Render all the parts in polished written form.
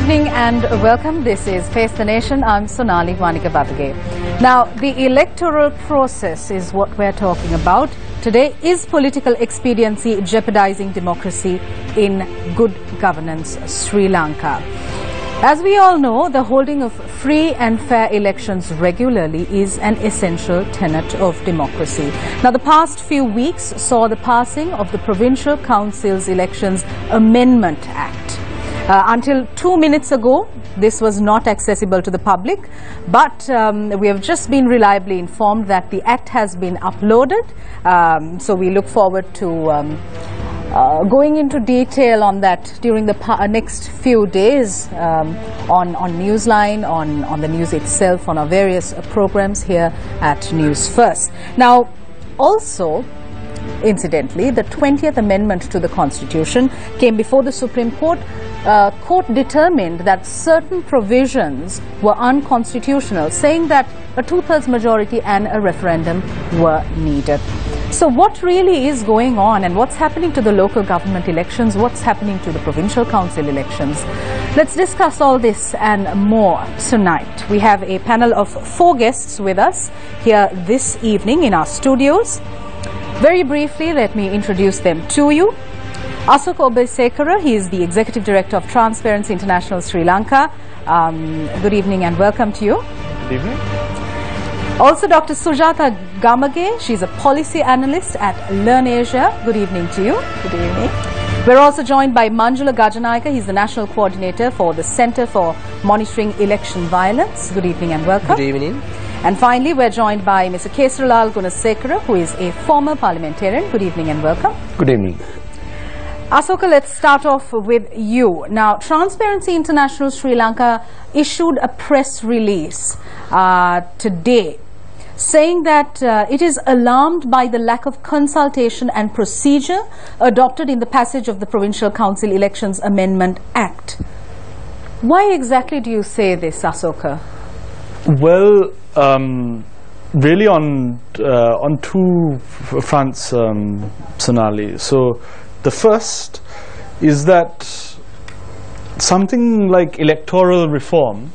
evening and welcome. This is Face the Nation. I'm Sonali Wanika-Babuge. Now, the electoral process is what we're talking about. Today, is political expediency jeopardizing democracy in good governance Sri Lanka? As we all know, the holding of free and fair elections regularly is an essential tenet of democracy. Now, the past few weeks saw the passing of the Provincial Council's Elections Amendment Act. Until 2 minutes ago, this was not accessible to the public, but we have just been reliably informed that the Act has been uploaded. So we look forward to going into detail on that during the next few days on Newsline, on the news itself, on our various programs here at News First. Now, also, incidentally, the 20th Amendment to the Constitution came before the Supreme Court. Court determined that certain provisions were unconstitutional, saying that a two-thirds majority and a referendum were needed. So what really is going on, and what's happening to the local government elections, what's happening to the provincial council elections? Let's discuss all this and more tonight. We have a panel of 4 guests with us here this evening in our studios. Very briefly, let me introduce them to you. Asoka Obesekara, he is the Executive Director of Transparency International Sri Lanka. Good evening and welcome to you. Good evening. Also, Dr. Sujata Gamage, she's a Policy Analyst at Learn Asia. Good evening to you. Good evening. We're also joined by Manjula Gajanayaka. He's the National Coordinator for the Centre for Monitoring Election Violence. Good evening and welcome. Good evening. And finally, we're joined by Mr. Kesaralal Gunasekara, who is a former parliamentarian. Good evening and welcome. Good evening. Asoka, let's start off with you. Now, Transparency International Sri Lanka issued a press release today saying that it is alarmed by the lack of consultation and procedure adopted in the passage of the Provincial Council Elections Amendment Act. Why exactly do you say this, Asoka? Well, really on 2 fronts, Sonali. So the first is that something like electoral reform,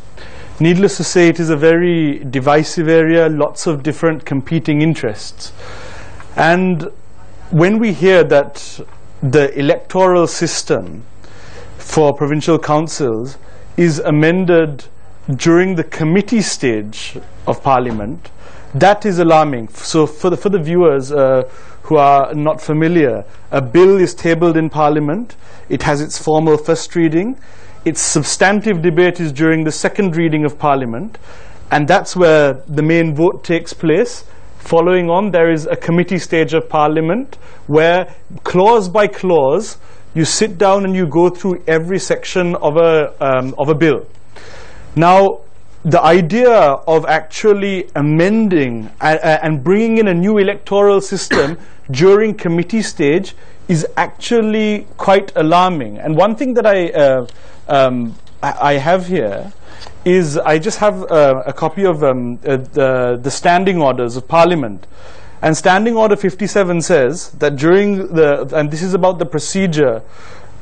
needless to say, it is a very divisive area, lots of different competing interests. And when we hear that the electoral system for provincial councils is amended during the committee stage of Parliament, that is alarming. So for the viewers who are not familiar, a bill is tabled in Parliament, it has its formal first reading, its substantive debate is during the second reading of Parliament, and that's where the main vote takes place. Following on, there is a committee stage of Parliament where, clause by clause, you sit down and you go through every section of a bill. Now, the idea of actually amending and bringing in a new electoral system during committee stage is actually quite alarming. And one thing that I have here is I just have a copy of the standing orders of Parliament. And Standing Order 57 says that during and this is about the procedure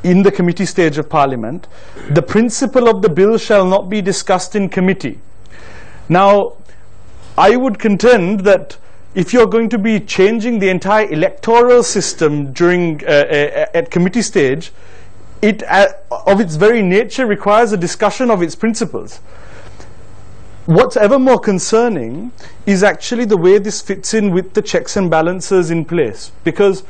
in the committee stage of Parliament, the principle of the bill shall not be discussed in committee. Now, I would contend that if you're going to be changing the entire electoral system during at committee stage, it of its very nature requires a discussion of its principles. What's ever more concerning is actually the way this fits in with the checks and balances in place, because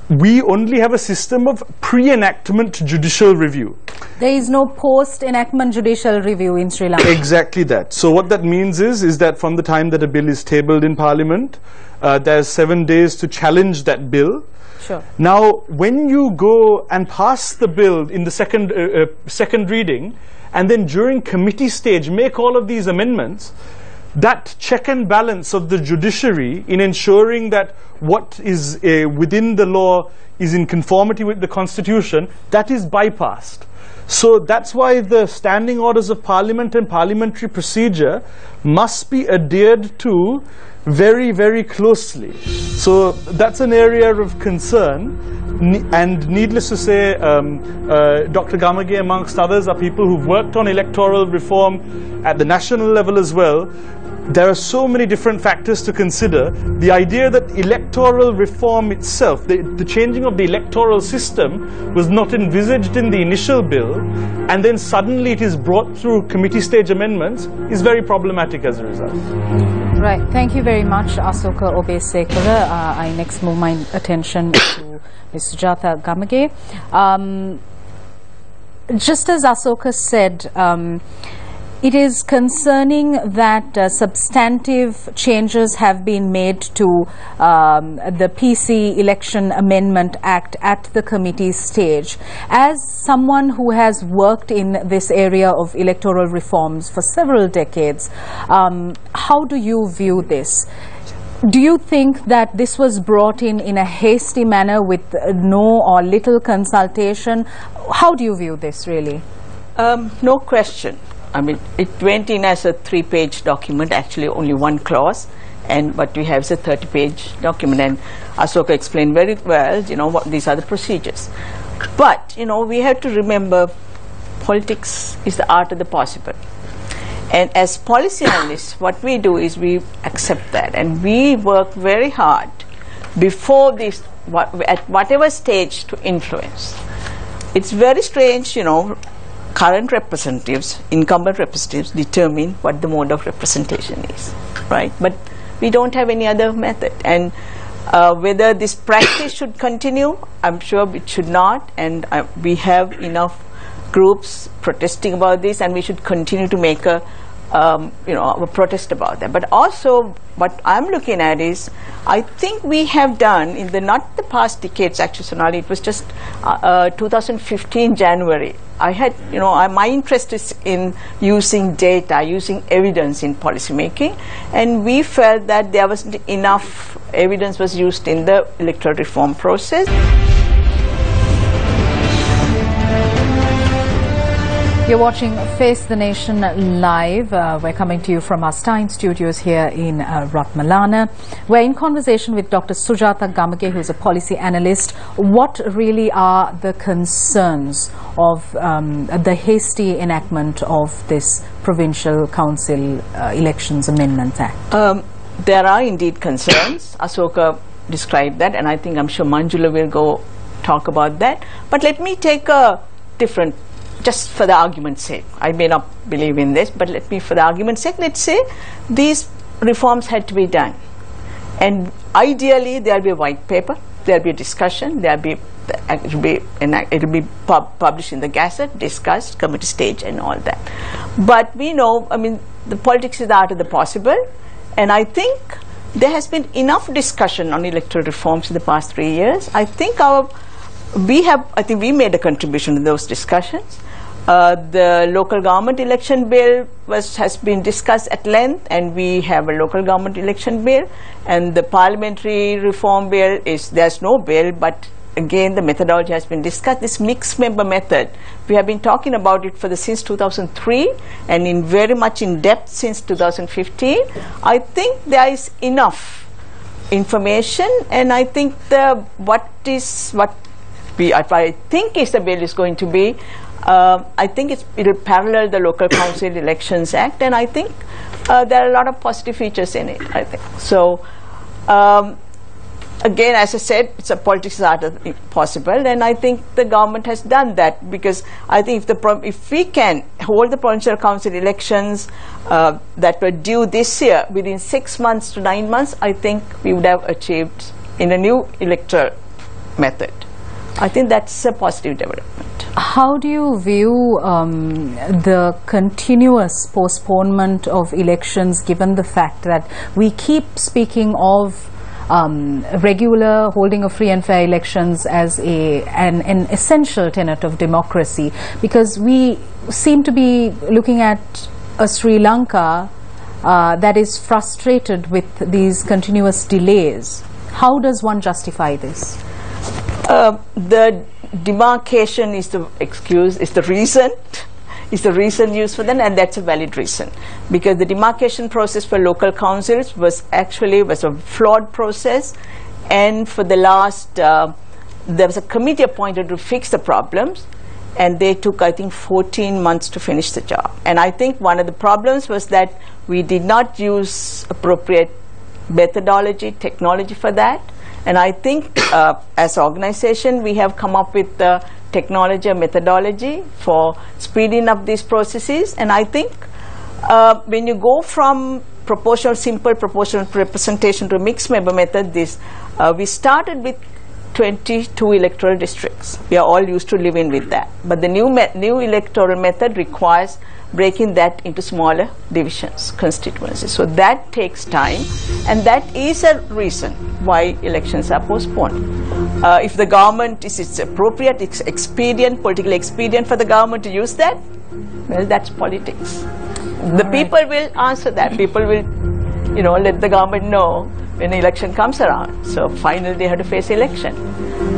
we only have a system of pre-enactment judicial review. There is no post-enactment judicial review in Sri Lanka. Exactly that. So what that means is that from the time that a bill is tabled in Parliament, there's 7 days to challenge that bill. Sure. Now, when you go and pass the bill in the second reading, and then during committee stage make all of these amendments, that check and balance of the judiciary in ensuring that what is within the law is in conformity with the Constitution, that is bypassed. So that's why the standing orders of Parliament and parliamentary procedure must be adhered to very, very closely. So that's an area of concern. And needless to say, Dr. Gamage, amongst others, are people who've worked on electoral reform at the national level as well. There are so many different factors to consider. The idea that electoral reform itself, the changing of the electoral system, was not envisaged in the initial bill, and then suddenly it is brought through committee stage amendments, is very problematic as a result. Right. Thank you very much, Asoka Obesekula. I next move my attention to Ms. Sujatha Gamage. Just as Asoka said, it is concerning that substantive changes have been made to the PC Election Amendment Act at the committee stage. As someone who has worked in this area of electoral reforms for several decades, how do you view this? Do you think that this was brought in a hasty manner with no or little consultation? How do you view this, really? No question. I mean, it went in as a 3-page document, actually only one clause, and what we have is a 30-page document, and Asoka explained very well, you know, what these are the procedures. But, you know, we have to remember politics is the art of the possible. And as policy analysts, what we do is we accept that, and we work very hard before this, at whatever stage, to influence. It's very strange, you know, current representatives, incumbent representatives, determine what the mode of representation is, right? But we don't have any other method. And whether this practice should continue, I'm sure it should not. And we have enough groups protesting about this, and we should continue to make a protest about that. But also, what I'm looking at is, I think we have done in the not the past decades. Actually, Sonali, it was just 2015 January. I had, you know, my interest is in using data, using evidence in policy making, and we felt that there wasn't enough evidence was used in the electoral reform process. You're watching Face the Nation live. We're coming to you from our Stein studios here in Ratmalana. We're in conversation with Dr. Sujatha Gamage, who's a policy analyst. What really are the concerns of the hasty enactment of this Provincial Council Elections Amendment Act? There are indeed concerns. Asoka described that, and I think I'm sure Manjula will go talk about that. But let me take a different, just for the argument's sake. I may not believe in this, but let me, for the argument's sake, let's say these reforms had to be done. And ideally, there'll be a white paper, there'll be a discussion, it'll be published in the Gazette, discussed, committee stage, and all that. But we know, I mean, the politics is the art of the possible, and I think there has been enough discussion on electoral reforms in the past 3 years. I think we made a contribution to those discussions. The local government election bill has been discussed at length, and we have a local government election bill. And the parliamentary reform bill there's no bill, but again the methodology has been discussed. This mixed member method, we have been talking about it since 2003, and very much in depth since 2015. I think there is enough information, and I think what I think is the bill is going to be, I think it will parallel the Local Council Elections Act, and I think there are a lot of positive features in it, I think. So, again, as I said, it's a politics art of possible, and I think the government has done that, because I think if we can hold the Provincial Council elections that were due this year within 6 months to 9 months, I think we would have achieved in a new electoral method. I think that's a positive development. How do you view the continuous postponement of elections, given the fact that we keep speaking of regular holding of free and fair elections as an essential tenet of democracy, because we seem to be looking at a Sri Lanka that is frustrated with these continuous delays? How does one justify this? The demarcation is the excuse, is the reason. Is the reason used for that, and that's a valid reason, because the demarcation process for local councils was a flawed process, and for the last there was a committee appointed to fix the problems, and they took, I think, 14 months to finish the job. And I think one of the problems was that we did not use appropriate methodology, technology for that. And I think as an organization, we have come up with the technology and methodology for speeding up these processes. And I think when you go from simple proportional representation to a mixed member method, we started with 22 electoral districts. We are all used to living with that. But the new electoral method requires breaking that into smaller divisions, constituencies. So that takes time, and that is a reason why elections are postponed. If the government it's appropriate, it's expedient, politically expedient for the government to use that, well, that's politics. The people will answer that. People will, let the government know when the election comes around. So finally they have to face election.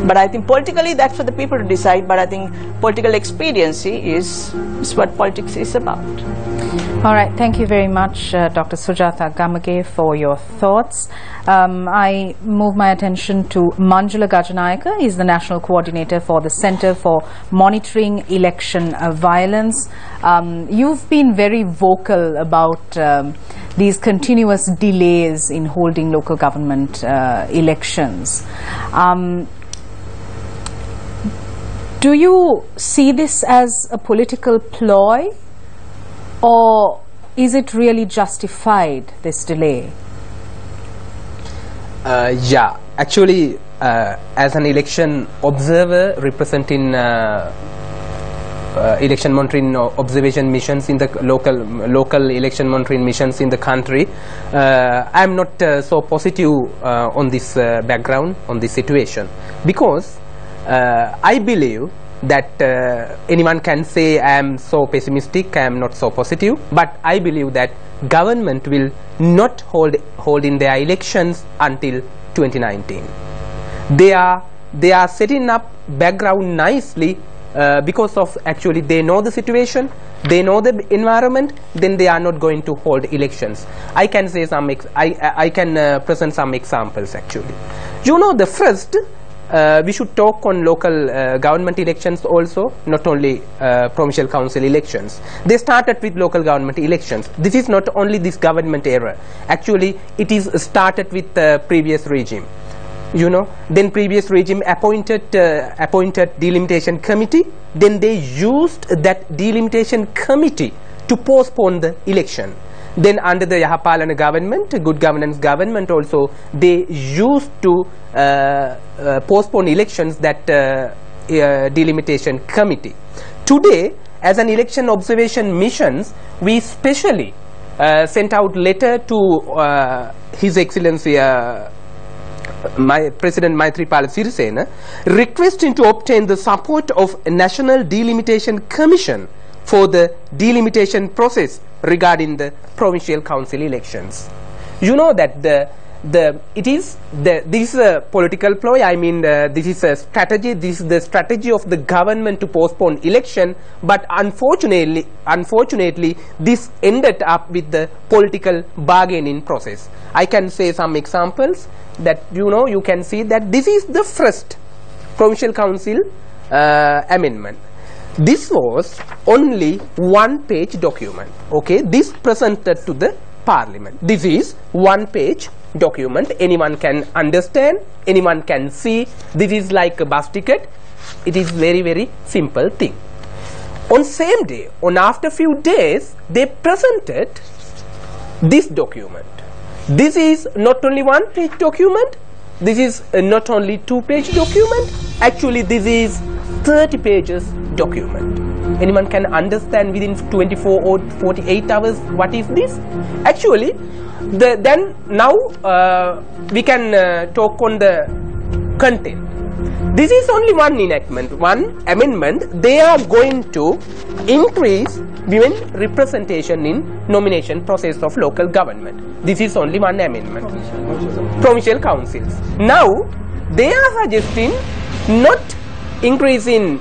But I think politically that's for the people to decide, but I think political expediency is what politics is about. All right, thank you very much, Dr. Sujatha Gamage, for your thoughts. I move my attention to Manjula Gajanayaka. He's the National Coordinator for the Centre for Monitoring Election Violence. You've been very vocal about these continuous delays in holding local government elections. Do you see this as a political ploy, or is it really justified, this delay? Yeah, actually, as an election observer representing election monitoring observation missions in the local election monitoring missions in the country, I am not so positive on this background, on this situation, because I believe that anyone can say I am so pessimistic, I am not so positive, but I believe that government will not hold in their elections until 2019. They are setting up background nicely because of actually they know the situation, they know the environment, then they are not going to hold elections. I can say I can present some examples actually. The first, we should talk on local government elections also, not only provincial council elections. They started with local government elections. This is not only this government era. Actually, it is started with the previous regime. Then previous regime appointed Delimitation Committee. Then they used that Delimitation Committee to postpone the election. Then under the Yahapalana government, good governance government also, they used to postpone elections, that Delimitation Committee. Today, as an election observation missions, we specially sent out letter to His Excellency President Maithripala Sirisena, requesting to obtain the support of a National Delimitation Commission for the delimitation process regarding the provincial council elections. That this is a political ploy. I mean, this is a strategy. This is the strategy of the government to postpone election. But unfortunately, this ended up with the political bargaining process. I can say some examples that you can see that this is the first provincial council amendment. This was only one-page document. Okay, this presented to the Parliament. This is one-page document. Anyone can understand. Anyone can see. This is like a bus ticket. It is very, very simple thing. On same day, after few days, they presented this document. This is not only one-page document. This is not only two-page document. Actually, this is 30 pages document. Anyone can understand within 24 or 48 hours what is this? Actually, now we can talk on the content. This is only one enactment, one amendment. They are going to increase women representation in nomination process of local government. This is only one amendment. Provincial councils. Now they are suggesting not increase in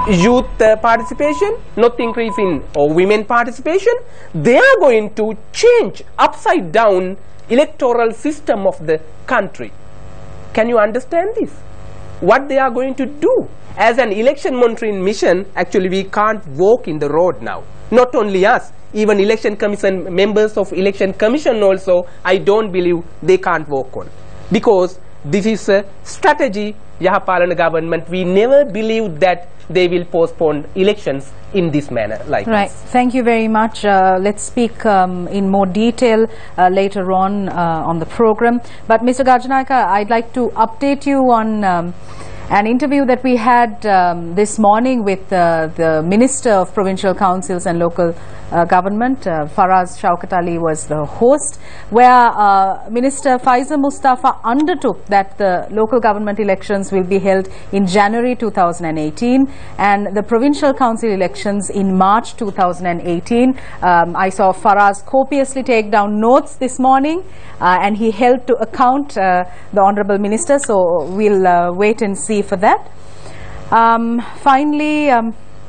youth participation, not increase in women participation, they are going to change upside down electoral system of the country. Can you understand this? What they are going to do? As an election monitoring mission, actually we can't walk in the road now. Not only us, even election commission, members of election commission also, I don't believe they can't walk on. Because this is a strategy, Yahapalana government, we never believed that they will postpone elections in this manner like right. this. Thank you very much. Let's speak in more detail later on the program. But Mr. Gajanaka, I'd like to update you on an interview that we had this morning with the Minister of Provincial Councils and Local Government, Faraz Shaukat Ali was the host, where Minister Faiza Mustafa undertook that the local government elections will be held in January 2018 and the provincial council elections in March 2018. I saw Faraz copiously take down notes this morning and he held to account the Honourable Minister, so we'll wait and see for that. Finally,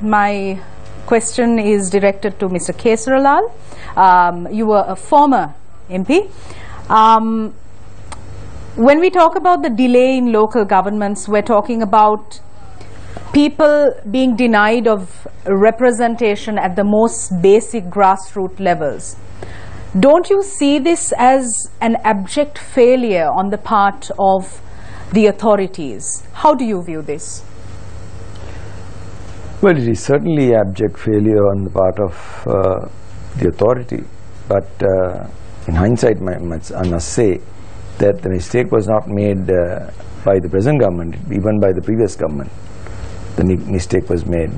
my question is directed to Mr. Kesaralal. You were a former MP. When we talk about the delay in local governments, we're talking about people being denied of representation at the most basic grassroots levels. Don't you see this as an abject failure on the part of the authorities? How do you view this? Well, it is certainly abject failure on the part of the authority, but in hindsight I must say that the mistake was not made by the present government, even by the previous government. The mistake was made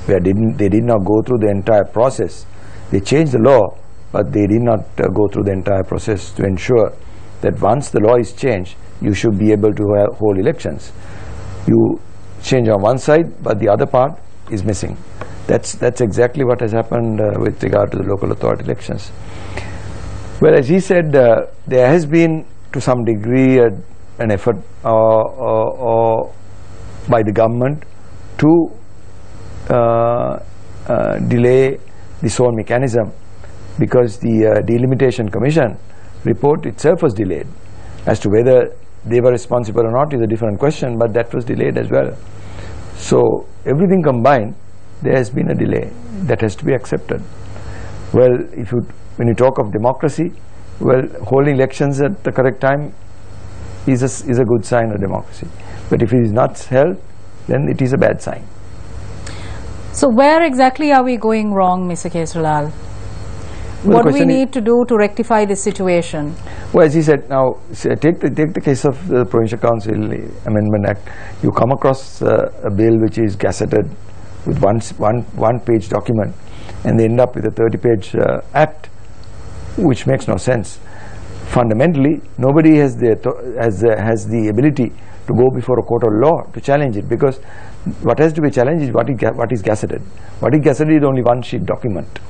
where they did not go through the entire process. They changed the law, but they did not go through the entire process to ensure that once the law is changed, you should be able to hold elections. You change on one side, but the other part is missing. That's exactly what has happened with regard to the local authority elections. Well, as he said, there has been to some degree an effort by the government to delay this whole mechanism, because the Delimitation Commission report itself was delayed. As to whether they were responsible or not is a different question, but that was delayed as well. So everything combined, there has been a delay that has to be accepted. Well, when you talk of democracy, well, holding elections at the correct time is a good sign of democracy. But if it is not held, then it is a bad sign. So where exactly are we going wrong, Mr. Kesaralal? What do we need to do to rectify this situation? Well, as he said, now take the case of the Provincial Council Amendment Act. You come across a bill which is gazetted with one page document, and they end up with a 30-page act, which makes no sense. Fundamentally, nobody has the ability to go before a court of law to challenge it, because what has to be challenged is what is gazetted. What is gazetted is only one sheet document.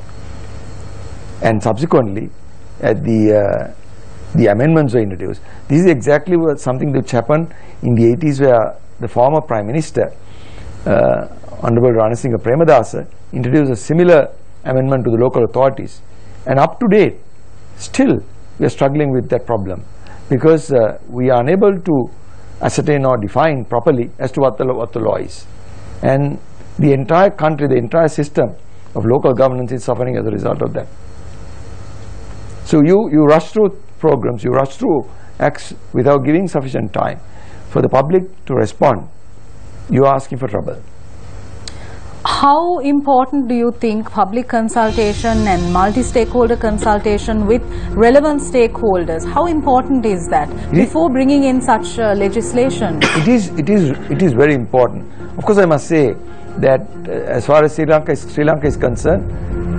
And subsequently, the amendments were introduced. This is exactly something which happened in the 80s, where the former Prime Minister, Honorable Ranasinghe Premadasa, introduced a similar amendment to the local authorities. And up to date, still we are struggling with that problem, because we are unable to ascertain or define properly as to what the law is. And the entire country, the entire system of local governance is suffering as a result of that. So you rush through programs, you rush through acts without giving sufficient time for the public to respond. You are asking for trouble. How important do you think public consultation and multi-stakeholder consultation with relevant stakeholders, how important is that before bringing in such legislation? It is very important. Of course, I must say that as far as Sri Lanka is concerned,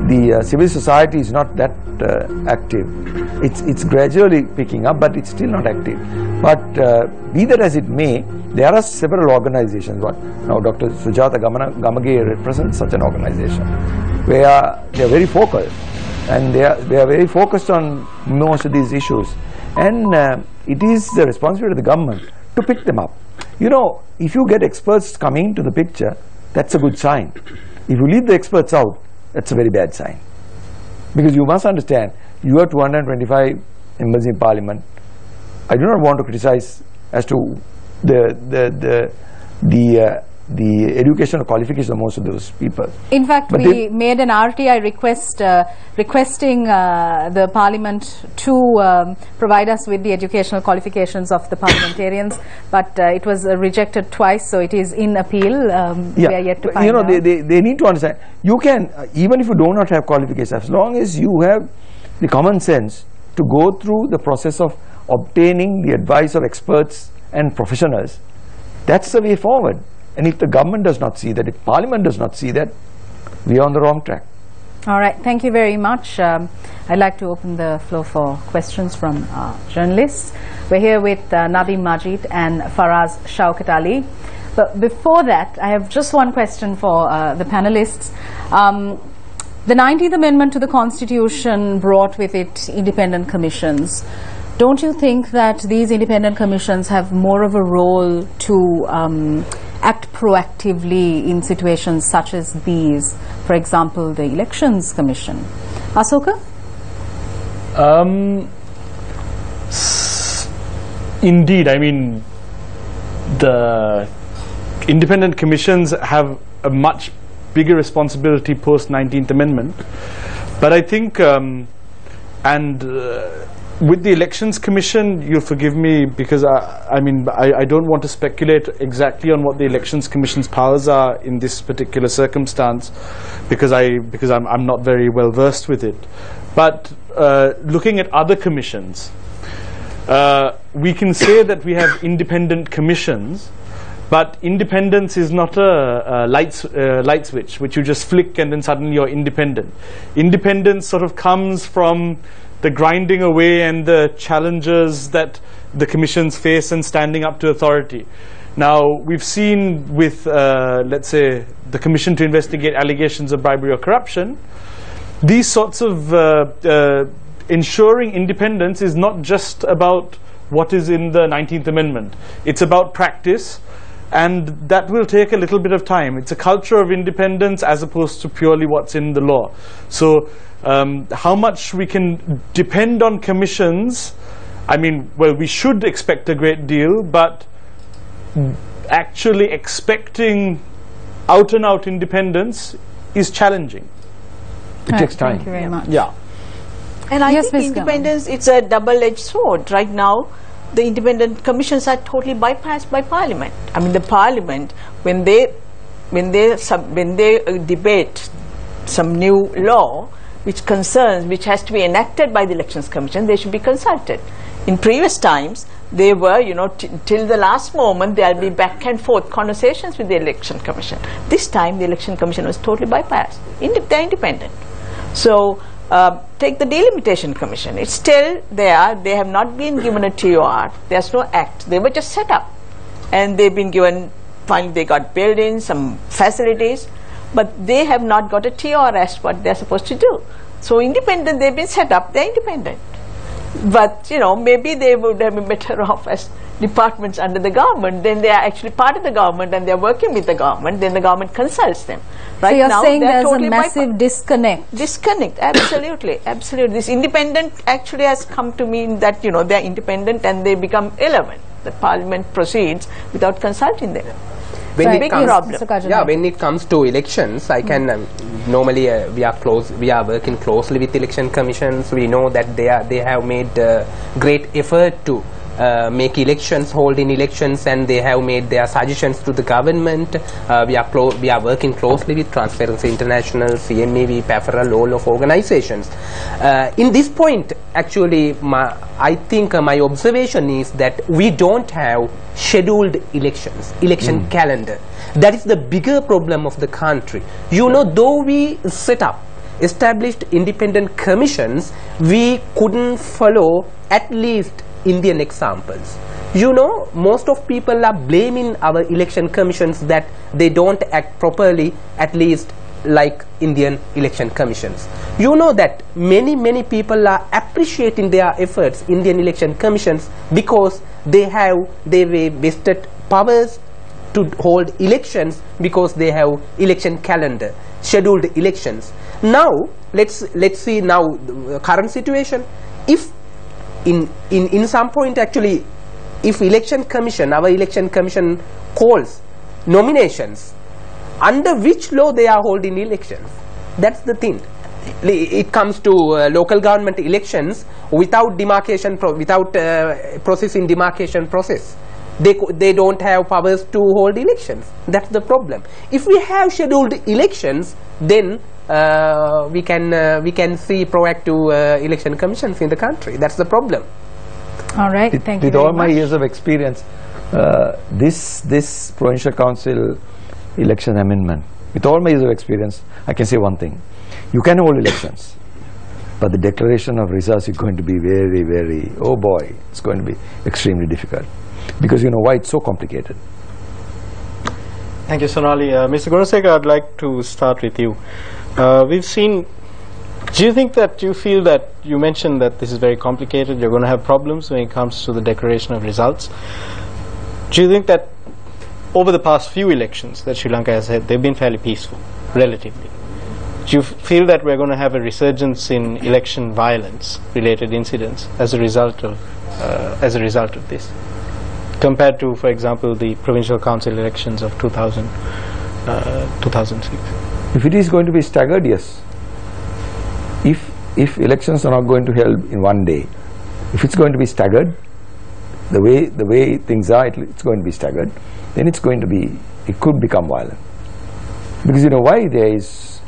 the civil society is not that active. It's gradually picking up, but it's still not active. But be that as it may, there are several organizations. Now Dr. Sujata Gamage represents such an organization, where they are very focused, and they are very focused on most of these issues. And it is the responsibility of the government to pick them up. You know, if you get experts coming to the picture, that's a good sign. If you leave the experts out, that's a very bad sign. Because you must understand, you are 225 members in Parliament. I do not want to criticize as to the educational qualifications of most of those people. In fact, we made an RTI request requesting the Parliament to provide us with the educational qualifications of the parliamentarians, but it was rejected twice, so it is in appeal. We are yet to find out. They need to understand, you can, even if you do not have qualifications, as long as you have the common sense to go through the process of obtaining the advice of experts and professionals, that's the way forward. And if the government does not see that, if Parliament does not see that, we are on the wrong track. All right, thank you very much. I'd like to open the floor for questions from journalists. We're here with Nadim Majid and Faraz Shaukat Ali. But before that, I have just one question for the panelists. The 19th Amendment to the Constitution brought with it independent commissions. Don't you think that these independent commissions have more of a role to act proactively in situations such as these? For example, the Elections Commission. Asoka? Indeed, I mean, the independent commissions have a much bigger responsibility post 19th Amendment. But I think, with the Elections Commission, you'll forgive me because I don't want to speculate exactly on what the Elections Commission's powers are in this particular circumstance, because I'm not very well versed with it. But looking at other commissions, we can say that we have independent commissions, but independence is not a light switch which you just flick and then suddenly you're independent. Independence sort of comes from the grinding away and the challenges that the commissions face and standing up to authority. Now, we've seen with, let's say, the Commission to investigate allegations of bribery or corruption, these sorts of ensuring independence is not just about what is in the 19th Amendment. It's about practice, and that will take a little bit of time. It's a culture of independence as opposed to purely what's in the law. So, how much we can depend on commissions, I mean, well, we should expect a great deal, but actually expecting out-and-out independence is challenging. It takes time. Thank you very much. Yeah. And I Yes, think Ms. independence, it's a double-edged sword. Right now, the independent commissions are totally bypassed by Parliament. I mean, the Parliament, when they debate some new law which has to be enacted by the Elections Commission, they should be consulted. In previous times, they were, till the last moment, there'll be back and forth conversations with the Election Commission. This time, the Election Commission was totally bypassed. They're independent. So, take the Delimitation Commission. It's still there. They have not been given a TOR. There's no act. They were just set up. And they've been given, finally they got built-in, some facilities, but they have not got a TOR as what they're supposed to do. So independent, they've been set up, they're independent. But, maybe they would have been better off as departments under the government. Then they are actually part of the government and they're working with the government. Then the government consults them. Right, so you're now, saying there's totally a massive disconnect? Disconnect, absolutely, absolutely. This independent actually has come to mean that, they're independent and they become irrelevant. The Parliament proceeds without consulting them. When it comes, when it comes to elections, I can normally we are working closely with election commissions. We know that they have made great effort to make elections, hold in elections, and they have made their suggestions to the government. We are working closely with Transparency International, CMEV, PAFRL, all of organizations. In this point, actually, I think my observation is that we don't have scheduled elections, election calendar. That is the bigger problem of the country. Though we established independent commissions, we couldn't follow at least Indian examples. Most of people are blaming our election commissions that they don't act properly, at least like Indian election commissions. That many people are appreciating their efforts, Indian election commissions, because they were vested powers to hold elections because they have election calendar, scheduled elections. Now let's see now the current situation. If in some point actually, if our election commission calls nominations, under which law they are holding elections? That's the thing. It comes to local government elections without demarcation, without processing demarcation process. They don't have powers to hold elections. That's the problem. If we have scheduled elections, then we can see proactive election commissions in the country. That's the problem. All right, thank you with very all my much. years of experience, this provincial council election amendment, with all my years of experience, I can say one thing: you can hold elections, but the declaration of results is going to be very, very, oh boy, it's going to be extremely difficult, because you know why it's so complicated. Thank you, Sonali. Mr. Gunasekara, I'd like to start with you. We've seen. Do you think that you feel that you mentioned that this is very complicated, you're going to have problems when it comes to the declaration of results? Do you think that over the past few elections that Sri Lanka has had, they've been fairly peaceful, relatively? Do you feel that we're going to have a resurgence in election violence related incidents as a result of this, compared to, for example, the provincial council elections of 2006? If it is going to be staggered, yes. If elections are not going to be held in one day, if it's going to be staggered, the way things are, it's going to be staggered, then it could become violent. Because you know why? There is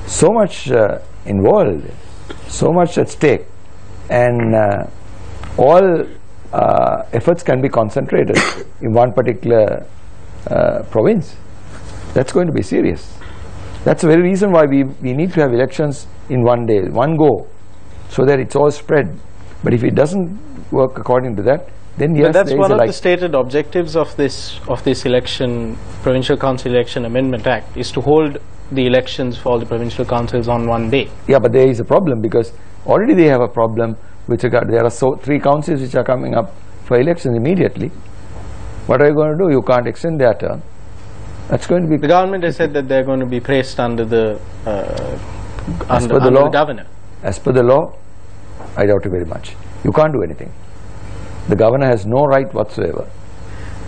so much involved, so much at stake, and all efforts can be concentrated in one particular province. That's going to be serious. That's the very reason why we need to have elections in one day, one go, so that it's all spread. But if it doesn't work according to that, then yes, but that's one of the stated objectives of this election, Provincial Council Election Amendment Act, is to hold the elections for all the provincial councils on one day. Yeah, but there is a problem, because already they have a problem with regard. There are 3 councils which are coming up for elections immediately. What are you going to do? You can't extend their term. That's going to be. The government has said that they're going to be placed under the under the governor. As per the law, I doubt it very much. You can't do anything. The governor has no right whatsoever.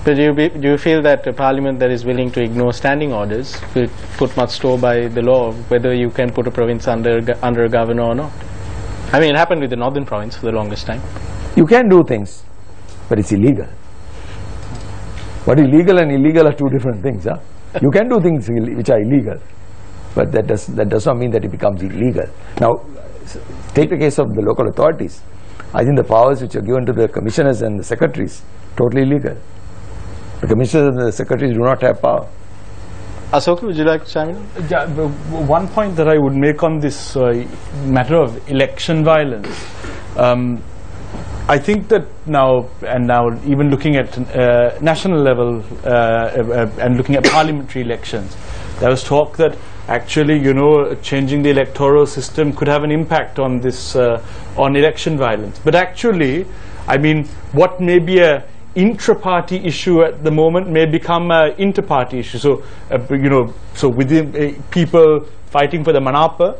But do you feel that a parliament that is willing to ignore standing orders will put much store by the law of whether you can put a province under a governor or not? I mean, it happened with the northern province for the longest time. You can do things, but it's illegal. What is legal and illegal are 2 different things. Huh? You can do things which are illegal, but that does not mean that it becomes illegal. Now, take the case of the local authorities. I think the powers which are given to the commissioners and the secretaries, totally illegal. The commissioners and the secretaries do not have power. Asoka, would you like to chime in? Yeah, one point that I would make on this matter of election violence, I think that now even looking at national level and looking at parliamentary elections, there was talk that actually, you know, changing the electoral system could have an impact on this on election violence. But actually, I mean, what may be a intra-party issue at the moment may become an inter-party issue. So, you know, so within people fighting for the Manapa,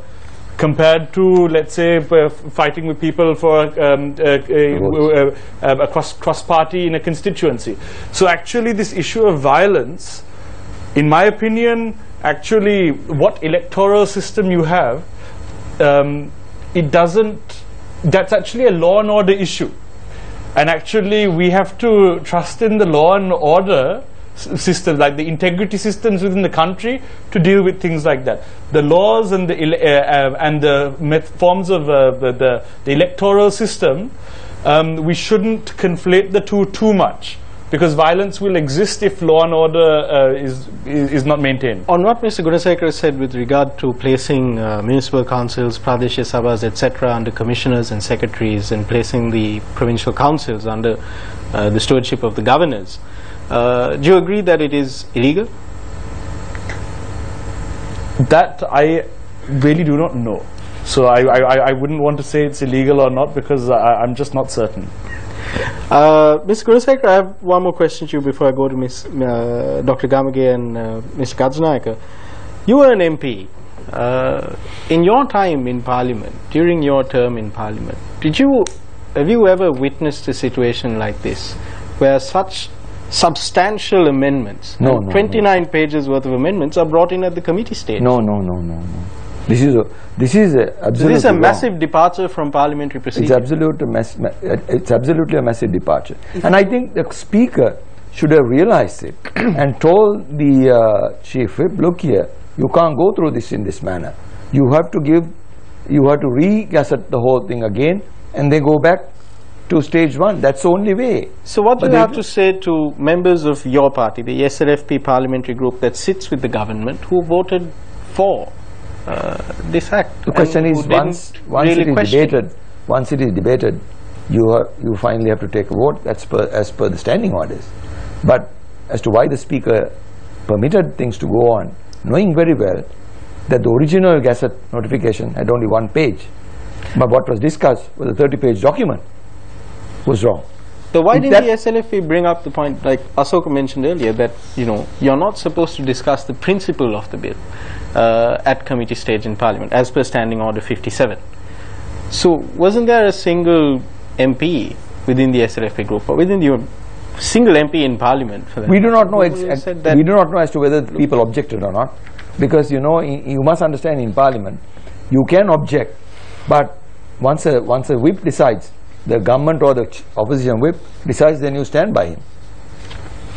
compared to, let's say, fighting with people for a cross-party in a constituency. So actually this issue of violence, in my opinion, actually what electoral system you have, that's actually a law and order issue. And actually we have to trust in the law and order system, like the integrity systems within the country, to deal with things like that. The laws and the forms of the electoral system, we shouldn't conflate the two too much, because violence will exist if law and order is not maintained. On what Mr. Gunasekara said with regard to placing municipal councils, Pradesh Sabhas, etc. under commissioners and secretaries, and placing the provincial councils under the stewardship of the governors, do you agree that it is illegal? That I really do not know. So I wouldn't want to say it's illegal or not, because I'm just not certain. Ms. Gunasekara, I have one more question to you before I go to Dr. Gamage and Mr. Kadzanayaka. You were an MP. In your time in Parliament, during your term in Parliament, have you ever witnessed a situation like this, where such substantial amendments, 29 pages worth of amendments, are brought in at the committee stage? No. This is absolutely This is a massive departure from parliamentary procedure. It's absolutely a massive departure. And I think the Speaker should have realized it and told the Chief Whip, look here, you can't go through this in this manner. You have to re-gazette the whole thing again and they go back to stage one. That's the only way. So what do you have to say to members of your party, the SLFP parliamentary group that sits with the government, who voted for this act? The question is, once it is debated, you finally have to take a vote. That's as per the standing orders. But as to why the Speaker permitted things to go on, knowing very well that the original Gazette notification had only one page, but what was discussed was a 30-page document, was wrong. So why didn't the SLFP bring up the point, like Asoka mentioned earlier, that you're not supposed to discuss the principle of the bill at committee stage in Parliament, as per Standing Order 57? So wasn't there a single MP within the SLFP group, or within the single MP in Parliament for that? We do not know. We do not know as to whether the people objected or not, because you must understand, in Parliament you can object, but once a whip decides, the government or the opposition whip decides, then you stand by him.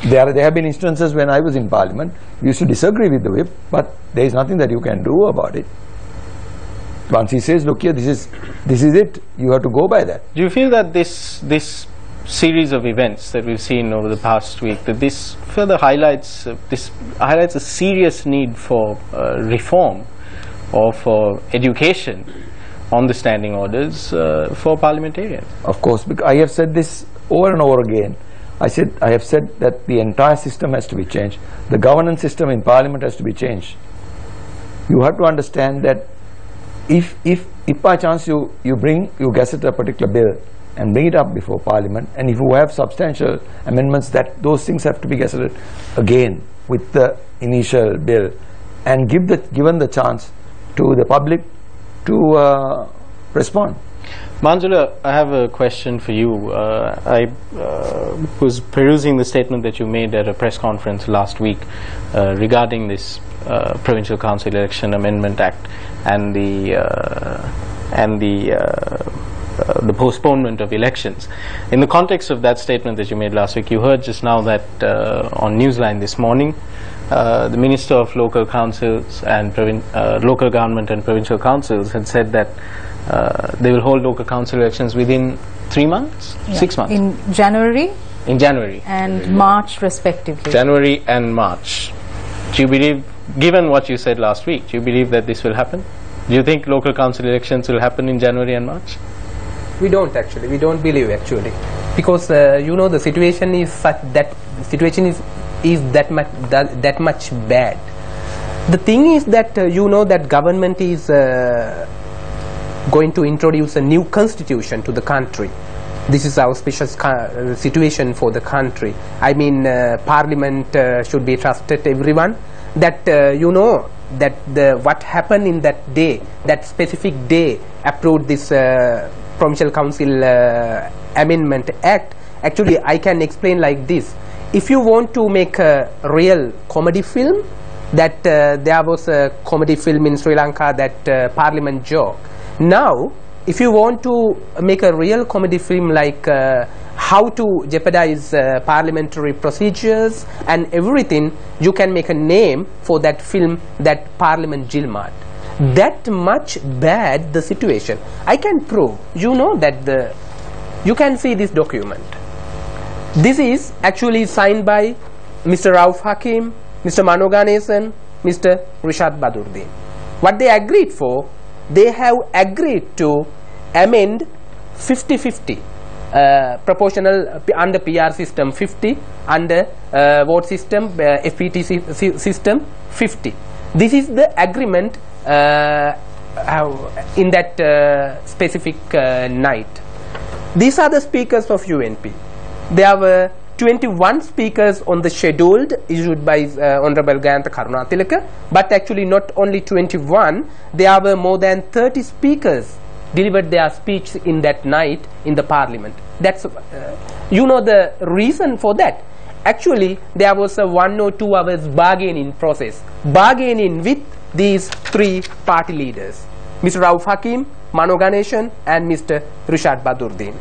There have been instances when I was in Parliament, we used to disagree with the whip, but there is nothing that you can do about it. Once he says, look here, this is it, you have to go by that. Do you feel that this series of events that we've seen over the past week, that this further highlights a serious need for reform or for education on the standing orders for parliamentarians? Of course, because I have said this over and over again. I have said that the entire system has to be changed. The governance system in Parliament has to be changed. You have to understand that if by chance you gazette a particular bill and bring it up before Parliament, and if you have substantial amendments, that those things have to be gazetted again with the initial bill, and given the chance to the public to respond. Manjula, I have a question for you. I was perusing the statement that you made at a press conference last week regarding this Provincial Council Election Amendment Act and the postponement of elections. In the context of that statement that you made last week, you heard just now that on Newsline this morning, the Minister of Local Councils and Local Government and Provincial Councils had said that they will hold local council elections within 3 months? Yeah. 6 months? In January? In January. And March respectively. January and March. Do you believe, given what you said last week, do you believe that this will happen? Do you think local council elections will happen in January and March? We don't actually. We don't believe actually, because the situation is such that that much bad. The thing is that that government is going to introduce a new constitution to the country. This is our special situation for the country. I mean, Parliament should be trusted, everyone. That that what happened in that day, that specific day, approved this Provincial Council Amendment Act. Actually, I can explain like this. If you want to make a real comedy film, that there was a comedy film in Sri Lanka, that Parliament joke. Now, if you want to make a real comedy film like how to jeopardize parliamentary procedures and everything, you can make a name for that film, that Parliament Jilmad. That much bad the situation. I can prove, that you can see this document. This is actually signed by Mr. Rauf Hakim, Mr. Mano Ganesan, Mr. Rishad Badurdin. What they agreed for, they have agreed to amend 50-50 proportional under PR system 50, under vote system FPT system 50. This is the agreement in that specific night. These are the speakers of UNP. there were 21 speakers on the scheduled issued by Honorable Gayantha Karunatilaka, but actually not only 21, there were more than 30 speakers delivered their speech in that night in the parliament. That's you know the reason for that. Actually, there was a 1 or 2 hours bargaining process, bargaining with these 3 party leaders, Mr. Rauf Hakim, Mano Ganeshan and Mr. Rishad Badruddin.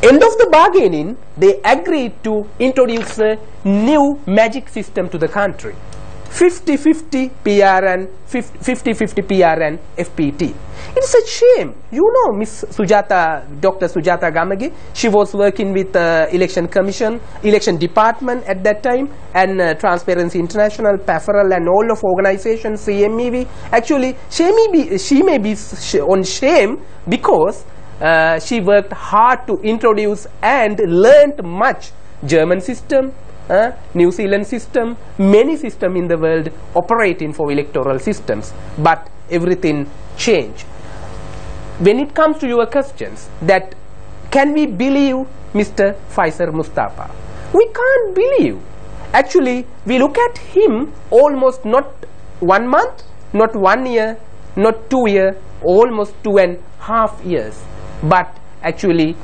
End of the bargaining, they agreed to introduce a new magic system to the country. 50-50 PR and 50-50 PR and FPT. It's a shame. You know Miss Sujata, Dr. Sujata Gamage, she was working with the Election Commission, Election Department at that time, and Transparency International, PAFRL and all of organizations, CMEV. Actually, she may be on shame because she worked hard to introduce and learned much German system, New Zealand system, many systems in the world operating for electoral systems, but everything changed. When it comes to your questions, that can we believe Mr. Faisal Mustafa? We can't believe. Actually, we look at him almost not 1 month, not 1 year, not 2 years, almost 2.5 years. But actually,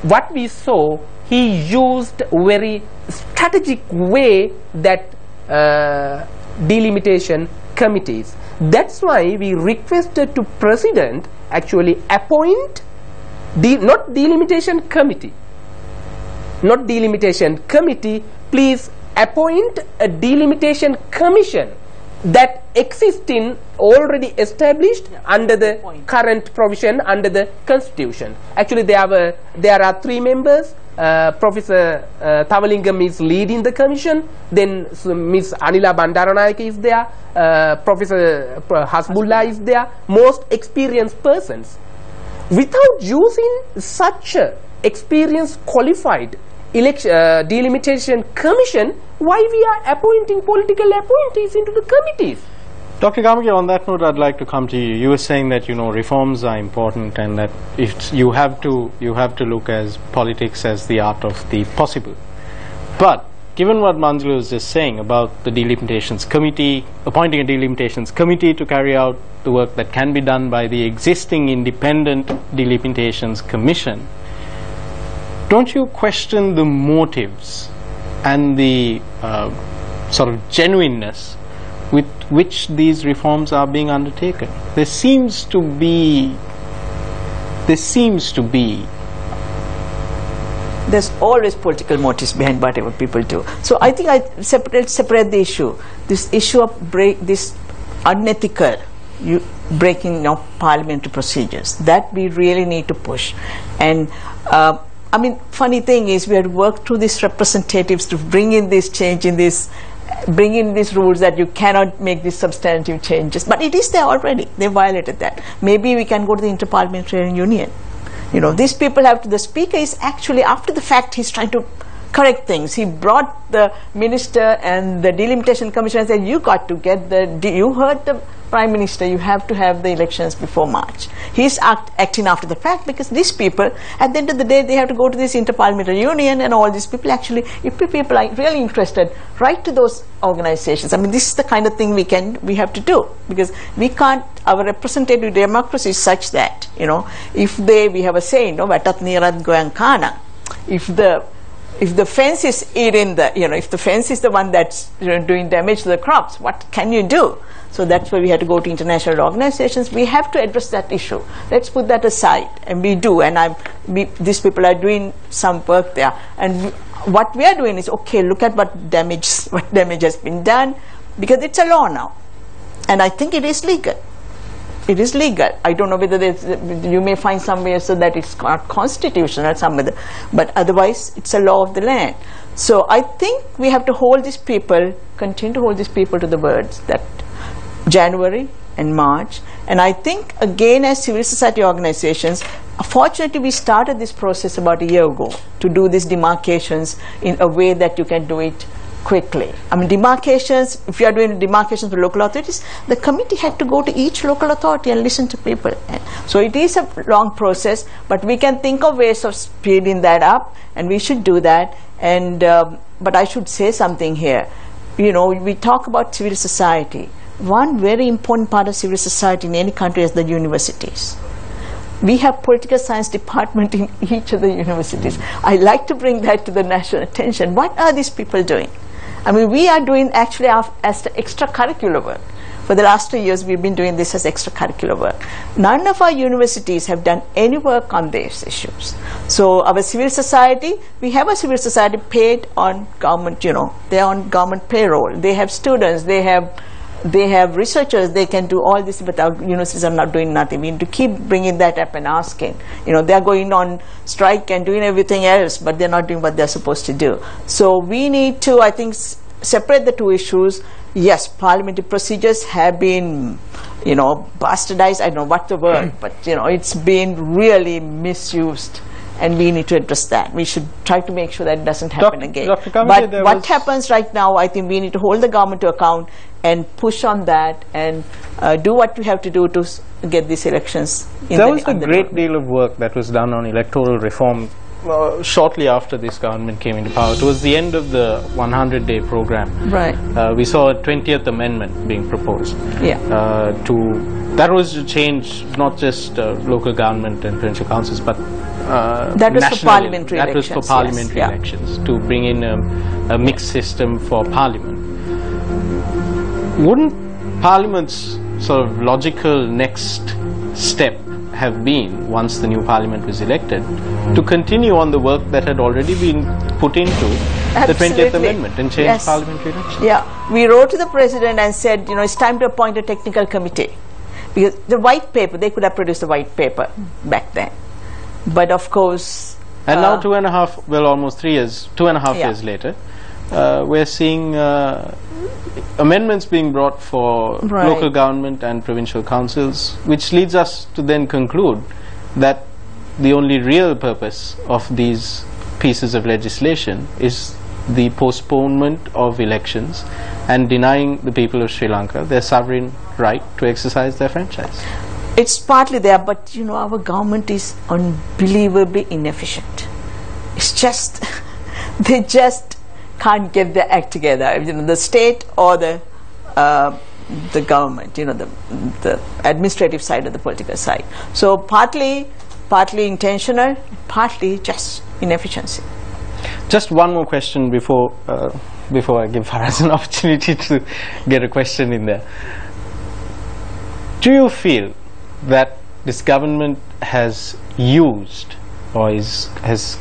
what we saw, he used very strategic way that delimitation committees. That's why we requested to President actually appoint not delimitation committee, please appoint a delimitation commission that existing already established under the current provision under the constitution. Actually, there are 3 members. Professor Thavalingam is leading the commission, then Ms. Anila Bandaranayake is there, Professor Hasbullah is there, most experienced persons. Without using such a experienced qualified delimitation commission, why we are appointing political appointees into the committees? Dr. Gamage, on that note, I'd like to come to you. You were saying that reforms are important, and that you have to look as politics as the art of the possible. But given what Manjula was just saying about the Delimitations Committee, appointing a Delimitations Committee to carry out the work that can be done by the existing independent Delimitations Commission, don't you question the motives and the sort of genuineness with which these reforms are being undertaken? There seems to be there's always political motives behind whatever people do. So I think I separate the issue. This issue of this unethical breaking of parliamentary procedures, that we really need to push. And I mean, funny thing is, we had worked through these representatives to bring in this change in this, bring in these rules that you cannot make these substantive changes, but it is there already. They violated that. Maybe we can go to the Interparliamentary Union. These people have to, the speaker is actually, after the fact, he's trying to correct things. He brought the minister and the Delimitation Commission and said, you got to get you heard the Prime Minister, you have to have the elections before March. He's acting after the fact, because these people, at the end of the day, they have to go to this Interparliamentary Union, and all these people actually, if people are really interested, write to those organizations. I mean, this is the kind of thing we have to do, because we can't, our representative democracy is such that, if we have a saying, Vatat Nirad Goyan Kana, if the fence is eating if the fence is the one that's doing damage to the crops, what can you do? So that's why we have to go to international organizations. We have to address that issue. Let's put that aside, and we do. And these people are doing some work there. And what we are doing is, okay, look at what damage has been done, because it's a law now, and I think it is legal. It is legal. I don't know whether you may find somewhere so that it's not constitutional or somewhere, but otherwise it's a law of the land. So I think we have to hold these people, continue to hold these people to the words that January and March. And I think, again, as civil society organizations, fortunately we started this process about a year ago to do these demarcations in a way that you can do it quickly. I mean, demarcations, if you are doing demarcations for local authorities, the committee had to go to each local authority and listen to people. And so it is a long process, but we can think of ways of speeding that up, and we should do that. And but I should say something here. You know, we talk about civil society. One very important part of civil society in any country is the universities. We have political science department in each of the universities. I like to bring that to the national attention. What are these people doing? I mean, we are doing actually as the extracurricular work. For the last 2 years, we've been doing this as extracurricular work. None of our universities have done any work on these issues. So our civil society, we have a civil society paid on government, you know, they're on government payroll. They have students, they have researchers, they can do all this, but our universities are not doing nothing. We need to keep bringing that up and asking. You know, they're going on strike and doing everything else, but they're not doing what they're supposed to do. So we need to, I think, separate the two issues. Yes, parliamentary procedures have been, you know, bastardized. I don't know what the word, but, you know, it's been really misused. And we need to address that. We should try to make sure that it doesn't happen again. Dr. But what happens right now, I think we need to hold the government to account and push on that and do what we have to do to get these elections in There was a great deal of work that was done on electoral reform shortly after this government came into power. Towards the end of the 100-day program, right. We saw a 20th amendment being proposed. Yeah. That was to change not just local government and provincial councils, but that was for parliamentary elections. That was for parliamentary elections, to bring in a mixed system for parliament. Wouldn't parliament's sort of logical next step have been, once the new parliament was elected, to continue on the work that had already been put into the 20th amendment and change parliamentary elections? Yeah, we wrote to the president and said, you know, it's time to appoint a technical committee, because the white paper, they could have produced a white paper back then. But of course... And now almost 3 years, 2.5 years later, we're seeing amendments being brought for local government and provincial councils, which leads us to then conclude that the only real purpose of these pieces of legislation is the postponement of elections and denying the people of Sri Lanka their sovereign right to exercise their franchise. It's partly there, but you know, our government is unbelievably inefficient. It's just, they just can't get their act together. You know, the state or the government, you know, the administrative side or the political side. So partly intentional, partly just inefficiency. Just one more question before I give Faraz an opportunity to get a question in there. Do you feel that this government has used, or has,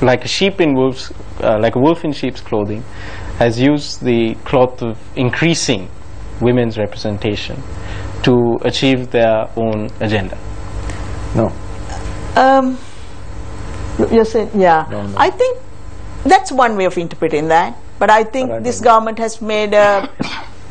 like a sheep in wolves, like a wolf in sheep's clothing, has used the cloth of increasing women's representation to achieve their own agenda? No. You said, yeah. No. I think that's one way of interpreting that. But I think this government has made a,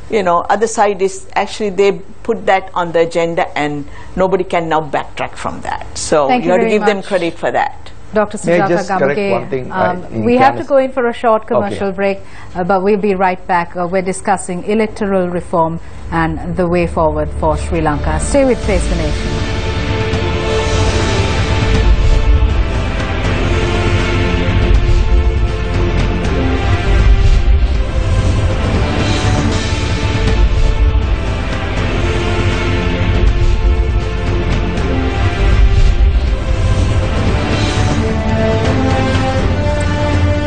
you know, other side is actually they put that on the agenda and nobody can now backtrack from that. So you have to give them credit for that. Dr. May I Sujatha just correct one Gamge, thing? we have to go in for a short commercial break, but we'll be right back. We're discussing electoral reform and the way forward for Sri Lanka. Stay with Face the Nation.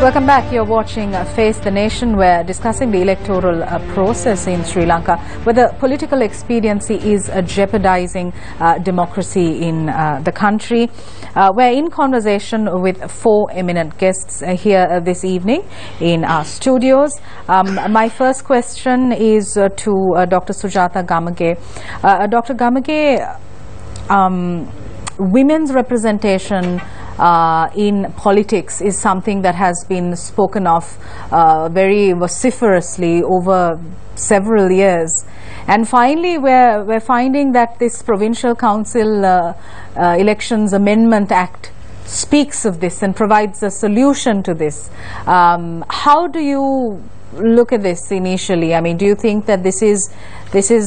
Welcome back. You're watching Face the Nation. We're discussing the electoral process in Sri Lanka, where the political expediency is jeopardizing democracy in the country. We're in conversation with 4 eminent guests here this evening in our studios. My first question is to Dr. Sujatha Gamge. Dr. Gamge, women's representation in politics is something that has been spoken of very vociferously over several years, and finally we're finding that this Provincial Council Elections Amendment Act speaks of this and provides a solution to this. How do you look at this initially? I mean, do you think that this is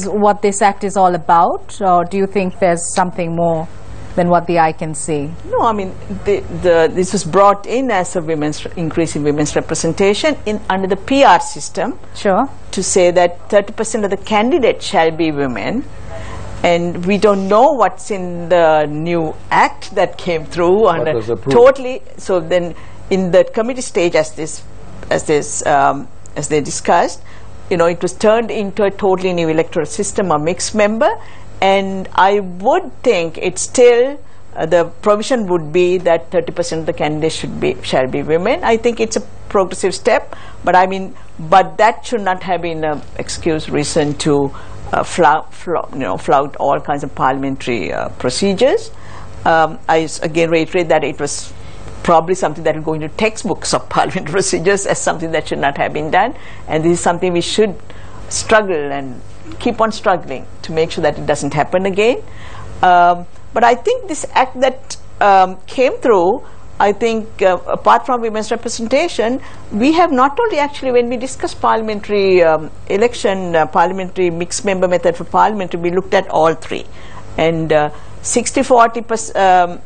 what this act is all about, or do you think there's something more than what the eye can see? No, I mean, this was brought in as a increase in women's representation under the PR system. Sure. To say that 30% of the candidates shall be women. And we don't know what's in the new act that came through. What was approved. Totally. So then, in the committee stage, as they discussed, it was turned into a totally new electoral system, a mixed member. And I would think it's still the provision would be that 30% of the candidates shall be women. I think it's a progressive step, but that should not have been an excuse reason to flout all kinds of parliamentary procedures. I again reiterate that it was probably something that will go into textbooks of parliamentary procedures as something that should not have been done, and this is something we should struggle and keep on struggling to make sure that it doesn't happen again. But I think this act that came through, I think apart from women's representation, we have not only actually, when we discussed parliamentary election, parliamentary mixed member method for parliamentary, we looked at all three. And 60-40%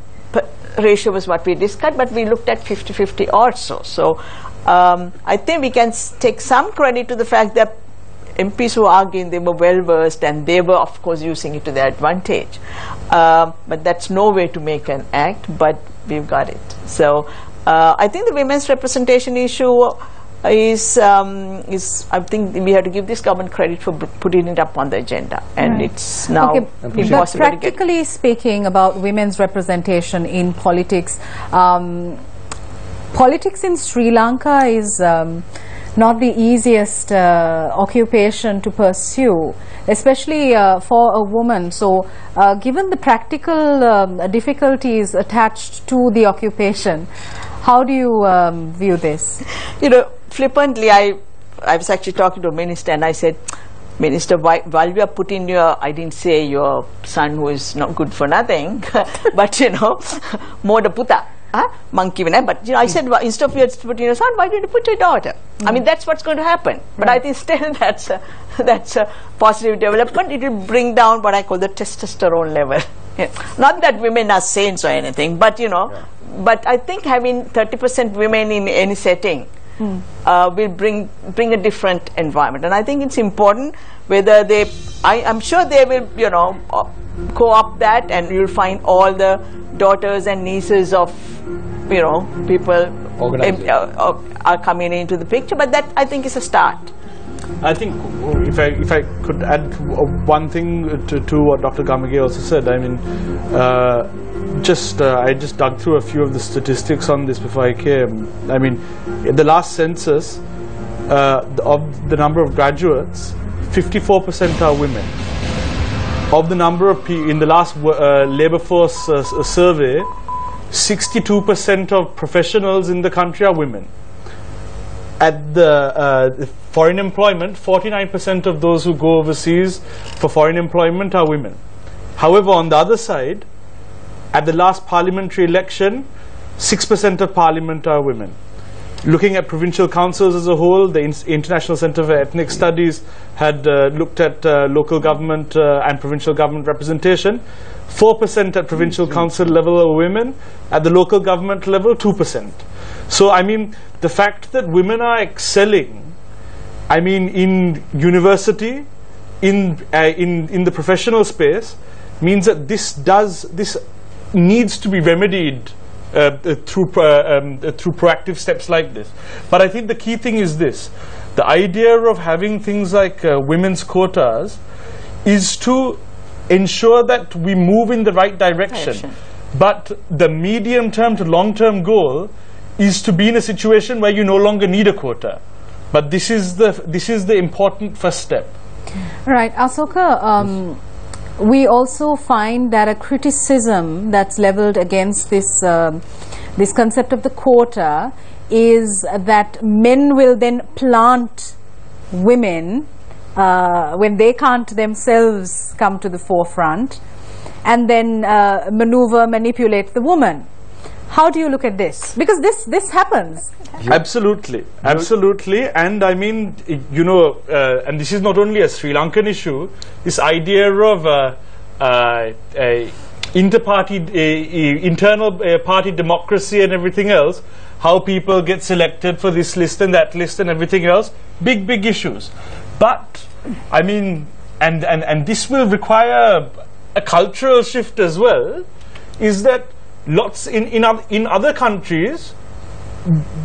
ratio was what we discussed, but we looked at 50-50 also. So I think we can take some credit to the fact that MPs who argued, they were well versed and they were of course using it to their advantage. But that's no way to make an act, but we've got it. So I think the women's representation issue is I think we have to give this government credit for putting it up on the agenda, and it's now impossible. But practically speaking about women's representation in politics, politics in Sri Lanka is not the easiest occupation to pursue, especially for a woman. So given the practical difficulties attached to the occupation, how do you view this? Flippantly, I was actually talking to a minister and I said, Minister, while we are putting I didn't say your son who is not good for nothing, but Moda Puta. Monkey, but I said, instead of you putting your son, why did you put your daughter? I mean, that's what's going to happen. But I think still that's a positive development. It will bring down what I call the testosterone level. Not that women are saints or anything, but but I think having 30% women in any setting will bring a different environment. And I think it's important whether I'm sure they will, co-opt that, and you'll find all the daughters and nieces of people are coming into the picture, but that I think is a start. I think if I could add one thing to what Dr. Gamage also said, I mean, I just dug through a few of the statistics on this before I came. I mean, in the last census, of the number of graduates, 54% are women. Of the number of people in the last labor force survey, 62% of professionals in the country are women. At the foreign employment, 49% of those who go overseas for foreign employment are women. However, on the other side, at the last parliamentary election, 6% of parliament are women. Looking at provincial councils as a whole, the International Centre for Ethnic Studies had looked at local government and provincial government representation. 4% at provincial council level are women, at the local government level 2%. So I mean, the fact that women are excelling, I mean, in university, in the professional space, means that this needs to be remedied through proactive steps like this. But I think the key thing is this: the idea of having things like women's quotas is to ensure that we move in the right direction. But the medium term to long term goal is to be in a situation where you no longer need a quota. But this is the important first step. Right, Asoka. We also find that a criticism that's leveled against this this concept of the quota is that men will then plant women when they can't themselves come to the forefront, and then manipulate the woman. How do you look at this? Because this happens. Absolutely, absolutely. And I mean, you know, and this is not only a Sri Lankan issue, this idea of internal party democracy and everything else, how people get selected for this list and that list and everything else, big issues. But I mean, and this will require a cultural shift as well, is that lots in other countries,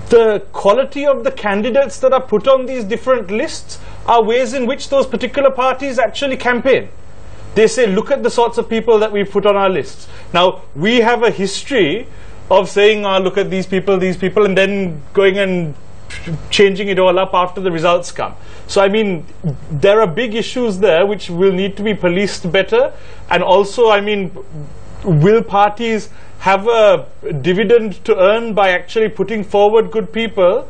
the quality of the candidates that are put on these different lists are ways in which those particular parties actually campaign. They say, look at the sorts of people that we put on our lists. Now, we have a history of saying, look at these people, and then going and changing it all up after the results come. So I mean, there are big issues there which will need to be policed better. And also, I mean, will parties have a dividend to earn by actually putting forward good people?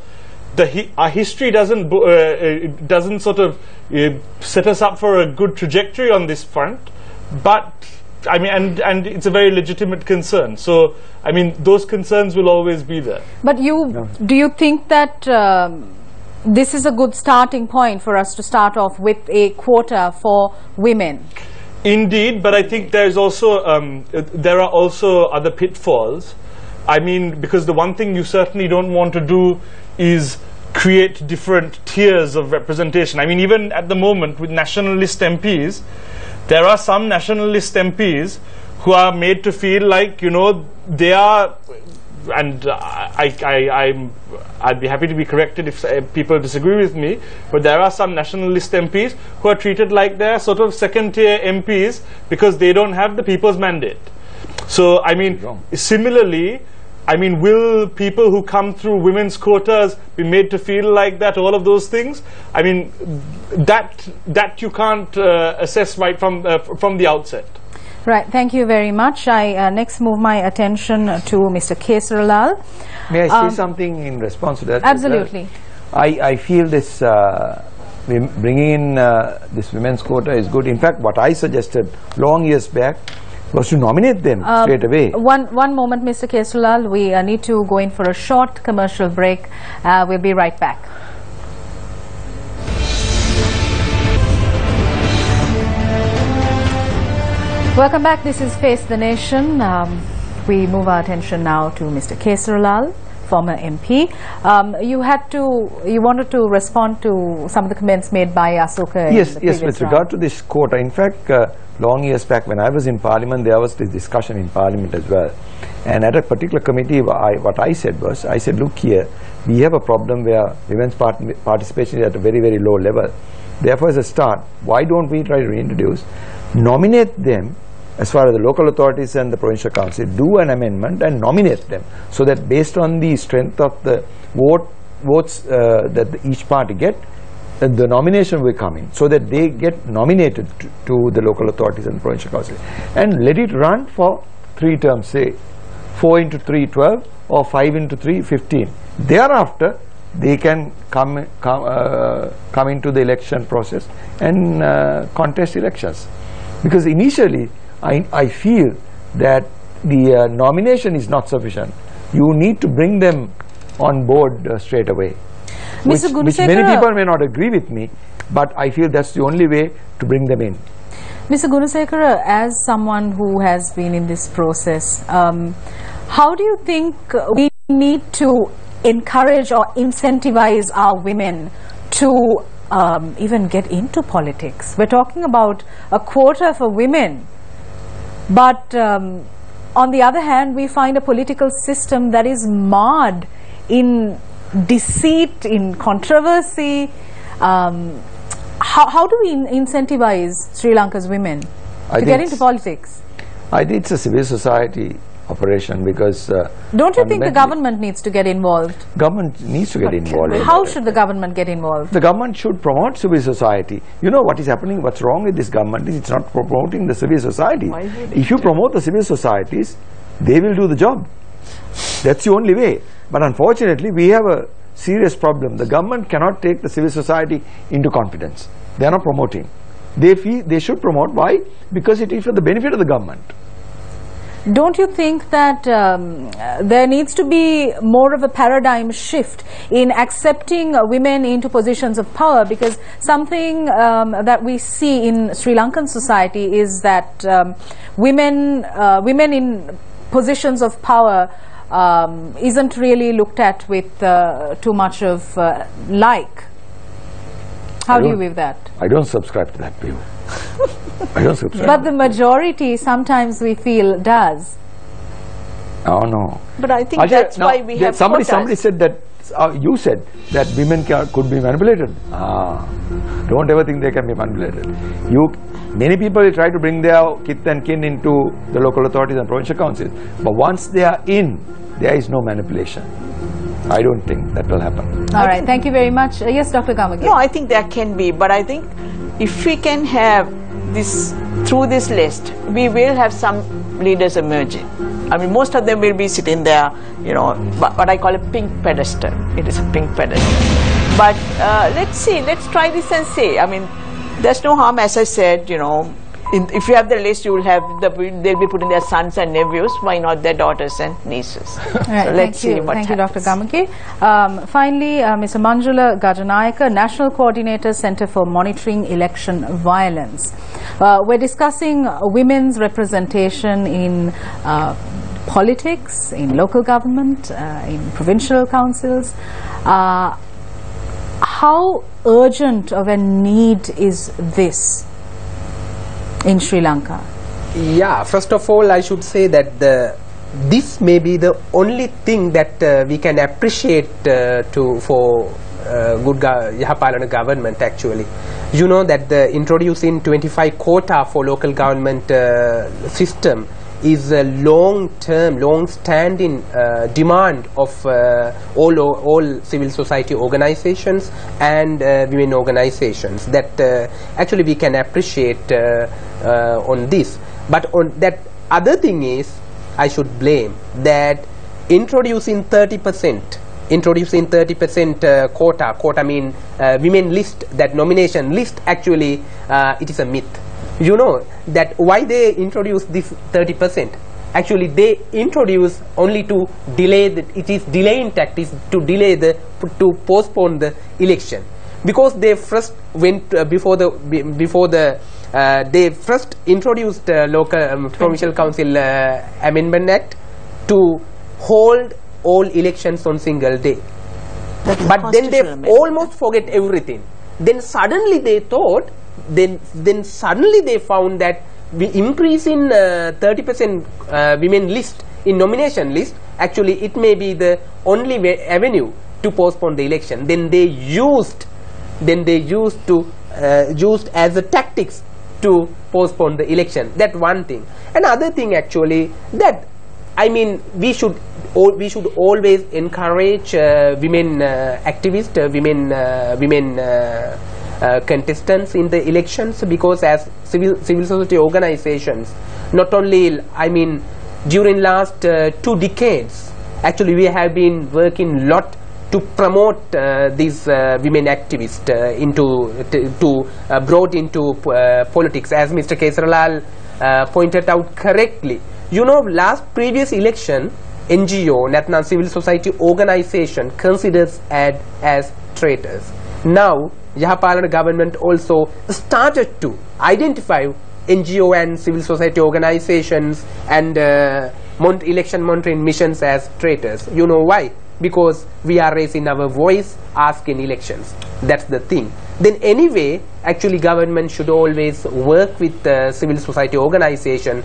Our history doesn't sort of set us up for a good trajectory on this front, but I mean, and it's a very legitimate concern. So I mean, those concerns will always be there. But do you think that this is a good starting point for us to start off with a quota for women? Indeed, but I think there's also there are also other pitfalls. I mean, because the one thing you certainly don't want to do is create different tiers of representation. I mean, even at the moment with nationalist MPs, there are some nationalist MPs who are made to feel like, you know, they are, and I'd be happy to be corrected if people disagree with me, but there are some nationalist MPs who are treated like they're sort of second-tier MPs because they don't have the people's mandate. So, I mean, similarly, I mean, will people who come through women's quotas be made to feel like that, all of those things? I mean, that you can't assess right from the outset. Right, thank you very much. I next move my attention to Mr. Kesaralal. May I say something in response to that? Absolutely. I feel this bringing in this women's quota is good. In fact, what I suggested long years back was to nominate them straight away. One moment, Mr. Kesaralal. We need to go in for a short commercial break. We'll be right back. Welcome back. This is Face the Nation. We move our attention now to Mr. Kesaralal, former MP. You wanted to respond to some of the comments made by Asoka. Yes, with regard to this quota. In fact, long years back when I was in Parliament, there was this discussion in Parliament as well. And at a particular committee, what I said was, look here, we have a problem where women's participation is at a very low level. Therefore, as a start, why don't we try to reintroduce, nominate them as far as the local authorities and the provincial council, do an amendment and nominate them, so that based on the strength of the votes that each party get, the nomination will come in, so that they get nominated to the local authorities and the provincial council, and let it run for 3 terms, say 4 into 3, 12, or 5 into 3, 15. Thereafter, they can come into the election process and contest elections. Because initially, I feel that the nomination is not sufficient. You need to bring them on board straight away. Which many people may not agree with me, but I feel that's the only way to bring them in. Mr. Gunasekara, as someone who has been in this process, how do you think we need to encourage or incentivize our women to even get into politics? We're talking about a quota for women, but on the other hand, we find a political system that is marred in deceit, in controversy. How do we incentivize Sri Lanka's women to get into politics? I think it's a civil society operation, because don't you think the government needs to get involved? Government needs to get involved. How should the government get involved? The government should promote civil society. You know what is happening, what's wrong with this government is it's not promoting the civil society. If you promote the civil societies, they will do the job. That's the only way. But unfortunately, we have a serious problem. The government cannot take the civil society into confidence. They are not promoting. They feel they should promote. Why? Because it is for the benefit of the government. Don't you think that there needs to be more of a paradigm shift in accepting women into positions of power? Because something that we see in Sri Lankan society is that women in positions of power isn't really looked at with too much of like. How do you view that? I don't subscribe to that view. I don't subscribe. But the majority sometimes we feel does. Oh no. But I think that's why we have somebody quotas. said that, you said that women could be manipulated. Don't ever think they can be manipulated. Many people try to bring their kith and kin into the local authorities and provincial councils, but once they are in, there is no manipulation. I don't think that will happen. All right, thank you very much. Yes, Dr. Gamage. No, I think there can be, but I think if we can have this, through this list, we will have some leaders emerging. I mean, most of them will be sitting there, you know, what I call a pink pedestal. It is a pink pedestal. But let's see, let's try this and see. I mean, there's no harm, as I said, you know, if you have the list, you will have they'll be putting their sons and nephews. Why not their daughters and nieces? Right, so let's see what happens. Thank you, Dr. Gamage. Finally, Mr. Manjula Gajanayaka, National Coordinator, Centre for Monitoring Election Violence. We're discussing women's representation in politics, in local government, in provincial councils. How urgent of a need is this in Sri Lanka? Yeah, first of all, I should say that this may be the only thing that we can appreciate for good Yahapalana government actually. You know that the introducing 25 quota for local government system is a long-term, long-standing demand of all civil society organizations and women organizations that actually we can appreciate on this. But on that other thing is, I should blame that introducing 30% quota mean women list, that nomination list, actually it is a myth. You know that why they introduce this 30%? Actually, they introduce only to delay it is delaying tactics to delay to postpone the election, because they first went they first introduced local Provincial Council Amendment Act to hold all elections on single day. But then they almost forget everything. Then suddenly they thought. Then suddenly they found that increasing 30% women list in nomination list, actually it may be the only avenue to postpone the election. Then they used as a tactics to postpone the election. That one thing. Another thing actually, that I mean we should always encourage women activists, women contestants in the elections, because as civil society organizations, not only, I mean, during last 2 decades, actually we have been working a lot to promote these women activists brought into politics, as Mr. Kesaralal pointed out correctly. You know, previous election, NGO, National Civil Society Organization, considers as traitors. Now Yahapalana government also started to identify NGO and civil society organizations and election monitoring missions as traitors. You know why? Because we are raising our voice, asking elections. That's the thing. Then anyway, actually government should always work with civil society organization,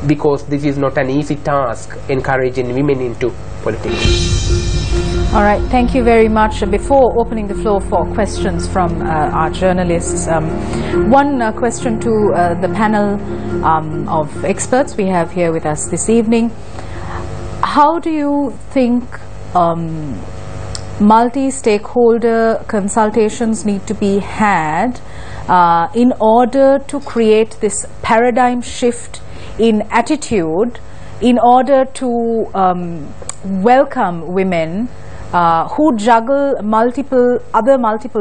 because this is not an easy task, encouraging women into politics. All right, thank you very much. Before opening the floor for questions from our journalists, one question to the panel of experts we have here with us this evening. How do you think multi-stakeholder consultations need to be had in order to create this paradigm shift in attitude, in order to welcome women who juggle multiple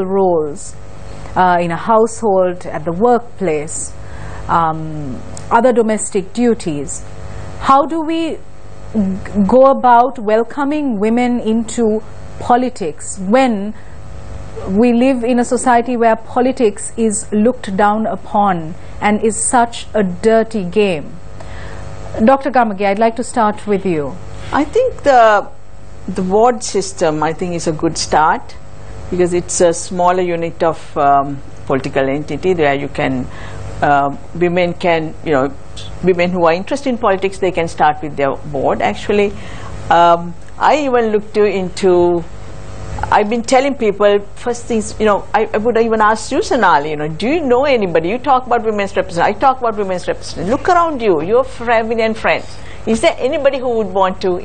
roles in a household, at the workplace, other domestic duties? how do we go about welcoming women into politics when we live in a society where politics is looked down upon and is such a dirty game? Dr. Gamage, I'd like to start with you. I think the ward system, I think, is a good start, because it's a smaller unit of political entity where you can, women can, women who are interested in politics, they can start with their ward. Actually, I even looked into, I've been telling people, first things, I would even ask you, Sonali, do you know anybody? You talk about women's representation, I talk about women's representation. Look around you, your feminine friends. Is there anybody who would want to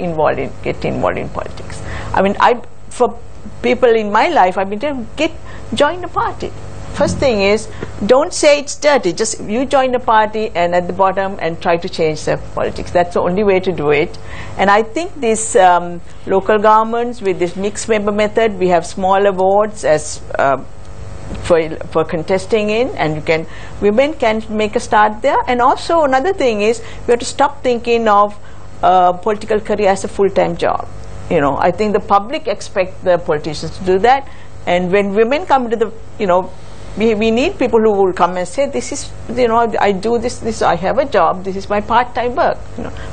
get involved in politics? I mean, for people in my life, I've been telling, join a party. First thing is, don't say it's dirty. Just you join a party and at the bottom and try to change the politics. That's the only way to do it. And I think these local governments with this mixed member method, we have smaller wards as for contesting in, and women can make a start there. And also another thing is, we have to stop thinking of political career as a full-time job. I think the public expect the politicians to do that. And when women come to the, we need people who will come and say, this is, I do this, I have a job, this is my part-time work.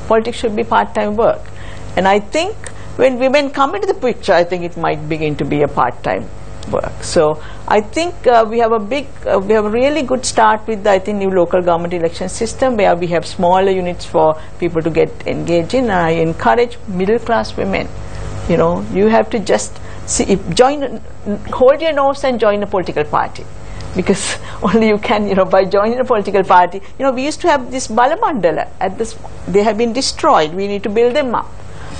Politics should be part-time work. And I think when women come into the picture, I think it might begin to be a part-time work. So I think we have a really good start with the, new local government election system, where we have smaller units for people to get engaged in. And I encourage middle-class women. You have to just hold your nose and join a political party. Because only you can, by joining a political party, we used to have this Balamandala, they have been destroyed, we need to build them up.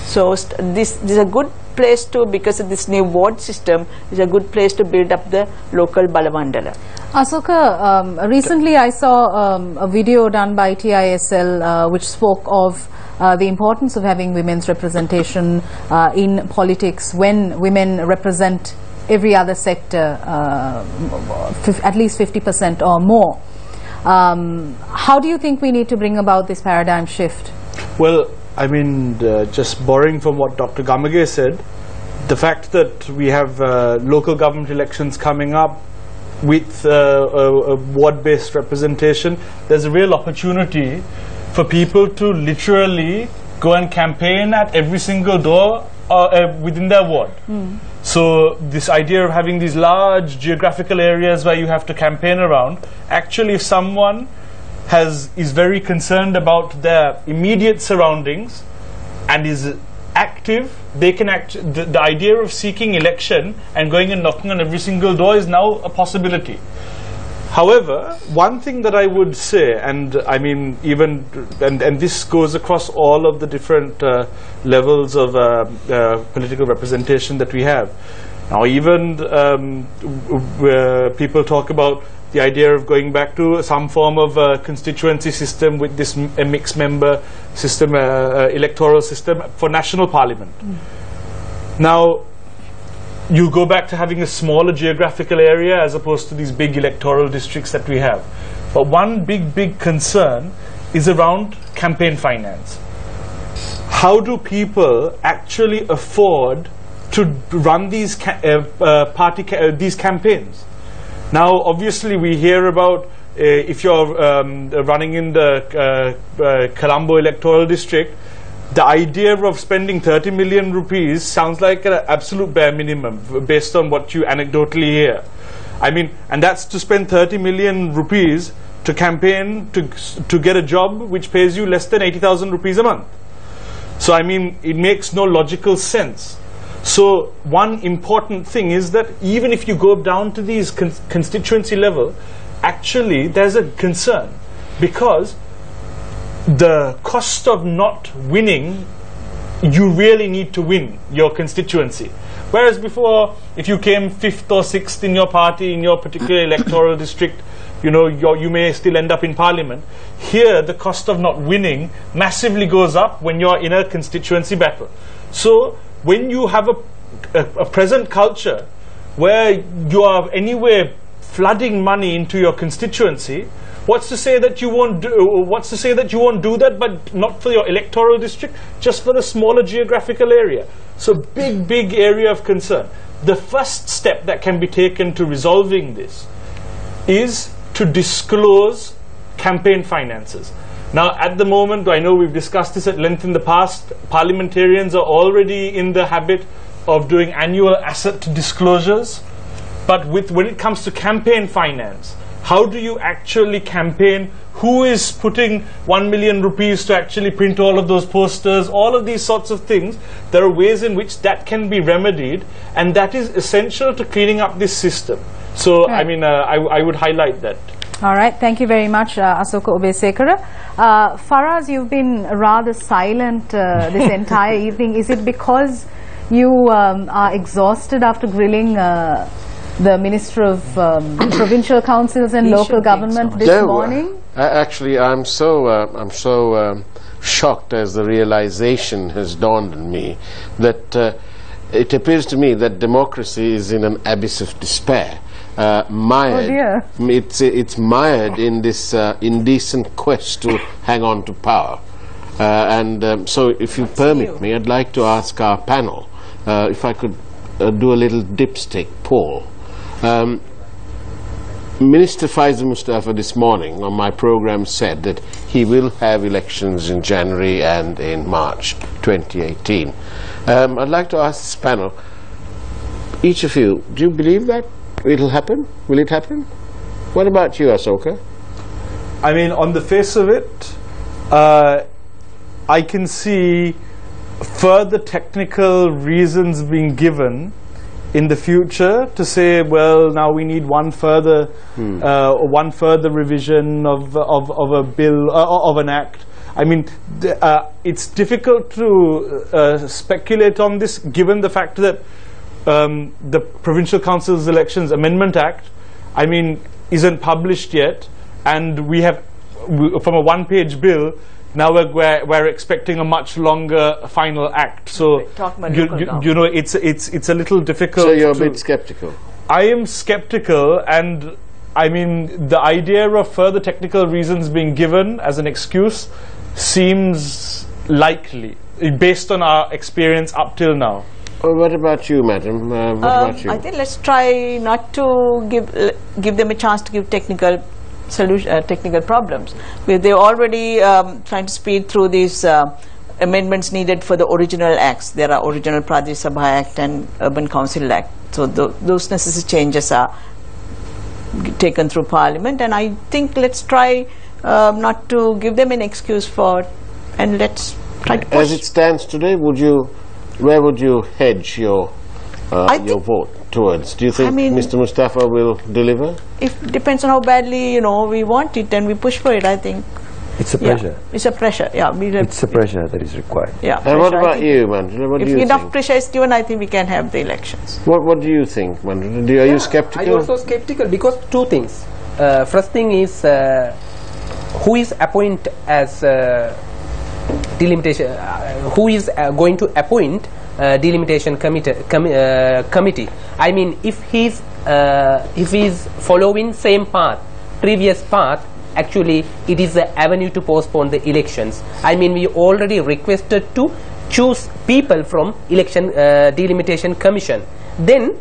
So this is a good place to, because of this new ward system, is a good place to build up the local Balamandala. Asoka, recently I saw a video done by TISL which spoke of the importance of having women's representation in politics when women represent every other sector, at least 50% or more. How do you think we need to bring about this paradigm shift? Well, I mean, just borrowing from what Dr. Gamage said, the fact that we have local government elections coming up with a ward-based representation, there's a real opportunity for people to literally go and campaign at every single door within their ward. So this idea of having these large geographical areas where you have to campaign around, actually if someone is very concerned about their immediate surroundings and is active, they can the idea of seeking election and going and knocking on every single door is now a possibility. However, one thing that I would say, and I mean and this goes across all of the different levels of political representation that we have. Now even where people talk about the idea of going back to some form of constituency system with this mixed member system, electoral system for national parliament. Now, you go back to having a smaller geographical area as opposed to these big electoral districts that we have. But one big concern is around campaign finance. How do people actually afford to run these these campaigns? Now, obviously, we hear about if you're running in the Colombo electoral district, the idea of spending 30 million rupees sounds like an absolute bare minimum based on what you anecdotally hear. I mean, and that's to spend 30 million rupees to campaign to get a job which pays you less than 80,000 rupees a month. So, I mean, it makes no logical sense. So, one important thing is that even if you go down to these constituency level, actually there's a concern, because the cost of not winning, you really need to win your constituency. Whereas before, if you came 5th or 6th in your party, in your particular electoral district, you may still end up in parliament. Here, the cost of not winning massively goes up when you're in a constituency battle. So, when you have a present culture where you are anyway flooding money into your constituency, what's to say that you won't do that, but not for your electoral district, just for the smaller geographical area? So big area of concern. The first step that can be taken to resolving this is to disclose campaign finances. Now, at the moment, I know we've discussed this at length in the past, parliamentarians are already in the habit of doing annual asset disclosures. But when it comes to campaign finance, how do you actually campaign? Who is putting 1 million rupees to actually print all of those posters? All of these sorts of things. There are ways in which that can be remedied, and that is essential to cleaning up this system. So, right. I mean, I would highlight that. All right, thank you very much, Asoka Obesekara. Faraz, you've been rather silent this entire evening. Is it because you are exhausted after grilling the Minister of Provincial Councils and Local Government this morning? Actually, I'm so shocked as the realization has dawned on me that it appears to me that democracy is in an abyss of despair. Mired. Oh dear. It's mired in this indecent quest to hang on to power. So if you permit me, I'd like to ask our panel if I could do a little dipstick poll. Minister Faisal Mustafa this morning on my program said that he will have elections in January and in March 2018. I'd like to ask this panel, each of you, do you believe that it'll happen? Will it happen? What about you, Asoka? I mean, on the face of it, I can see further technical reasons being given in the future to say, well, now we need one further revision of a bill, of an act. I mean, it's difficult to speculate on this, given the fact that the Provincial Council's Elections Amendment Act, I mean, isn't published yet, and we have, from a one-page bill, now we're expecting a much longer final act. So you know, it's a little difficult. So you're a bit skeptical. I am skeptical, and I mean, the idea of further technical reasons being given as an excuse seems likely, based on our experience up till now. What about you, madam? What about you? I think let's try not to give them a chance to give technical technical problems. They're already trying to speed through these amendments needed for the original acts. There are original Pradesh Sabha Act and Urban Council Act. So those necessary changes are taken through Parliament, and I think let's try not to give them an excuse for, and let's try to push. As it stands today, where would you hedge your vote towards? Do you think Mr. Mustafa will deliver? It depends on how badly we want it, and we push for it. I think it's a pressure. Yeah, it's a pressure. Yeah, it's a pressure that is required. Yeah. And what about you, Mandula? What do you think? If enough pressure is given, I think we can have the elections. What do you think, Mandula? Are you skeptical? I'm also skeptical because two things. First thing is who is appointed as delimitation? Who is going to appoint delimitation committee? I mean, if he's following same path, previous path, actually it is an avenue to postpone the elections. I mean, we already requested to choose people from election delimitation commission. Then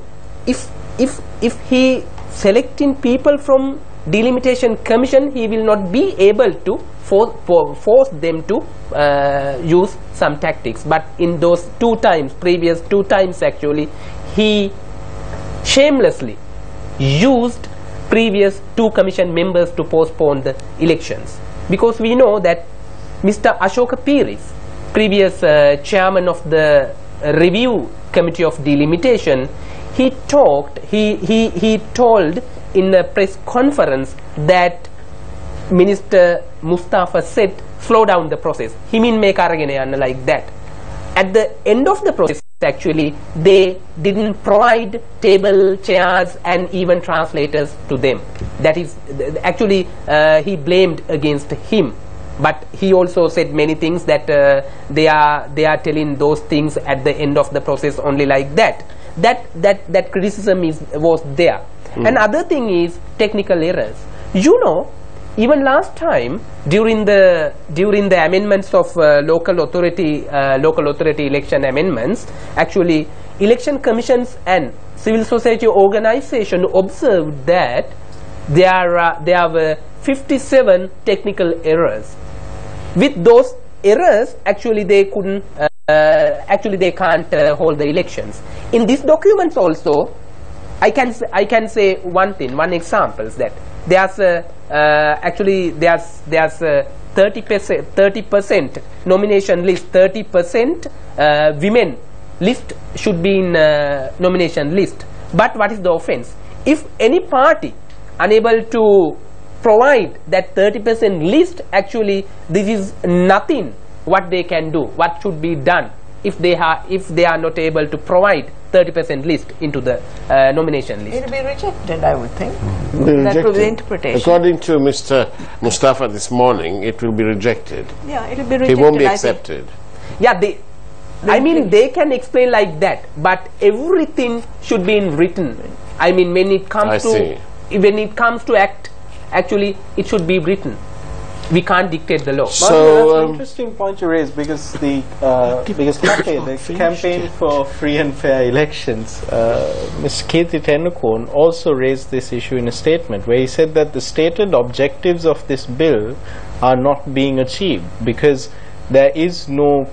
if he selecting people from delimitation commission, he will not be able to force them to use some tactics. But in those previous two times actually, he shamelessly used previous two commission members to postpone the elections, because we know that Mr. Ashoka Piris, previous chairman of the review committee of delimitation, he told in a press conference that Minister Mustafa said slow down the process. He mean make aragena like that. At the end of the process, actually, they didn't provide table, chairs, and even translators to them. That is, actually, he blamed against him. But he also said many things that they are telling those things at the end of the process only like that. That criticism was there. Another thing is technical errors. You know, even last time during the amendments of local authority election amendments, actually election commissions and civil society organization observed that there were 57 technical errors. With those errors, actually they couldn't they can't hold the elections. In these documents also, I can say one example is that there's actually there's 30% nomination list, 30% women list should be in nomination list. But what is the offense? If any party unable to provide that 30% list, actually this is nothing what they can do, what should be done if they are not able to provide 30% list into the nomination list. It will be rejected, I would think. Rejected. That will be the interpretation. According to Mr. Mustafa this morning, it will be rejected. Yeah, it will be rejected. It won't be accepted. Yeah, I mean they can explain like that, but everything should be in written. I mean when it comes to act, actually it should be written. We can't dictate the law. So that's an interesting point you raised, because the campaign for free and fair elections, Mr. Kirti Tennakoon also raised this issue in a statement where he said that the stated objectives of this bill are not being achieved because there is no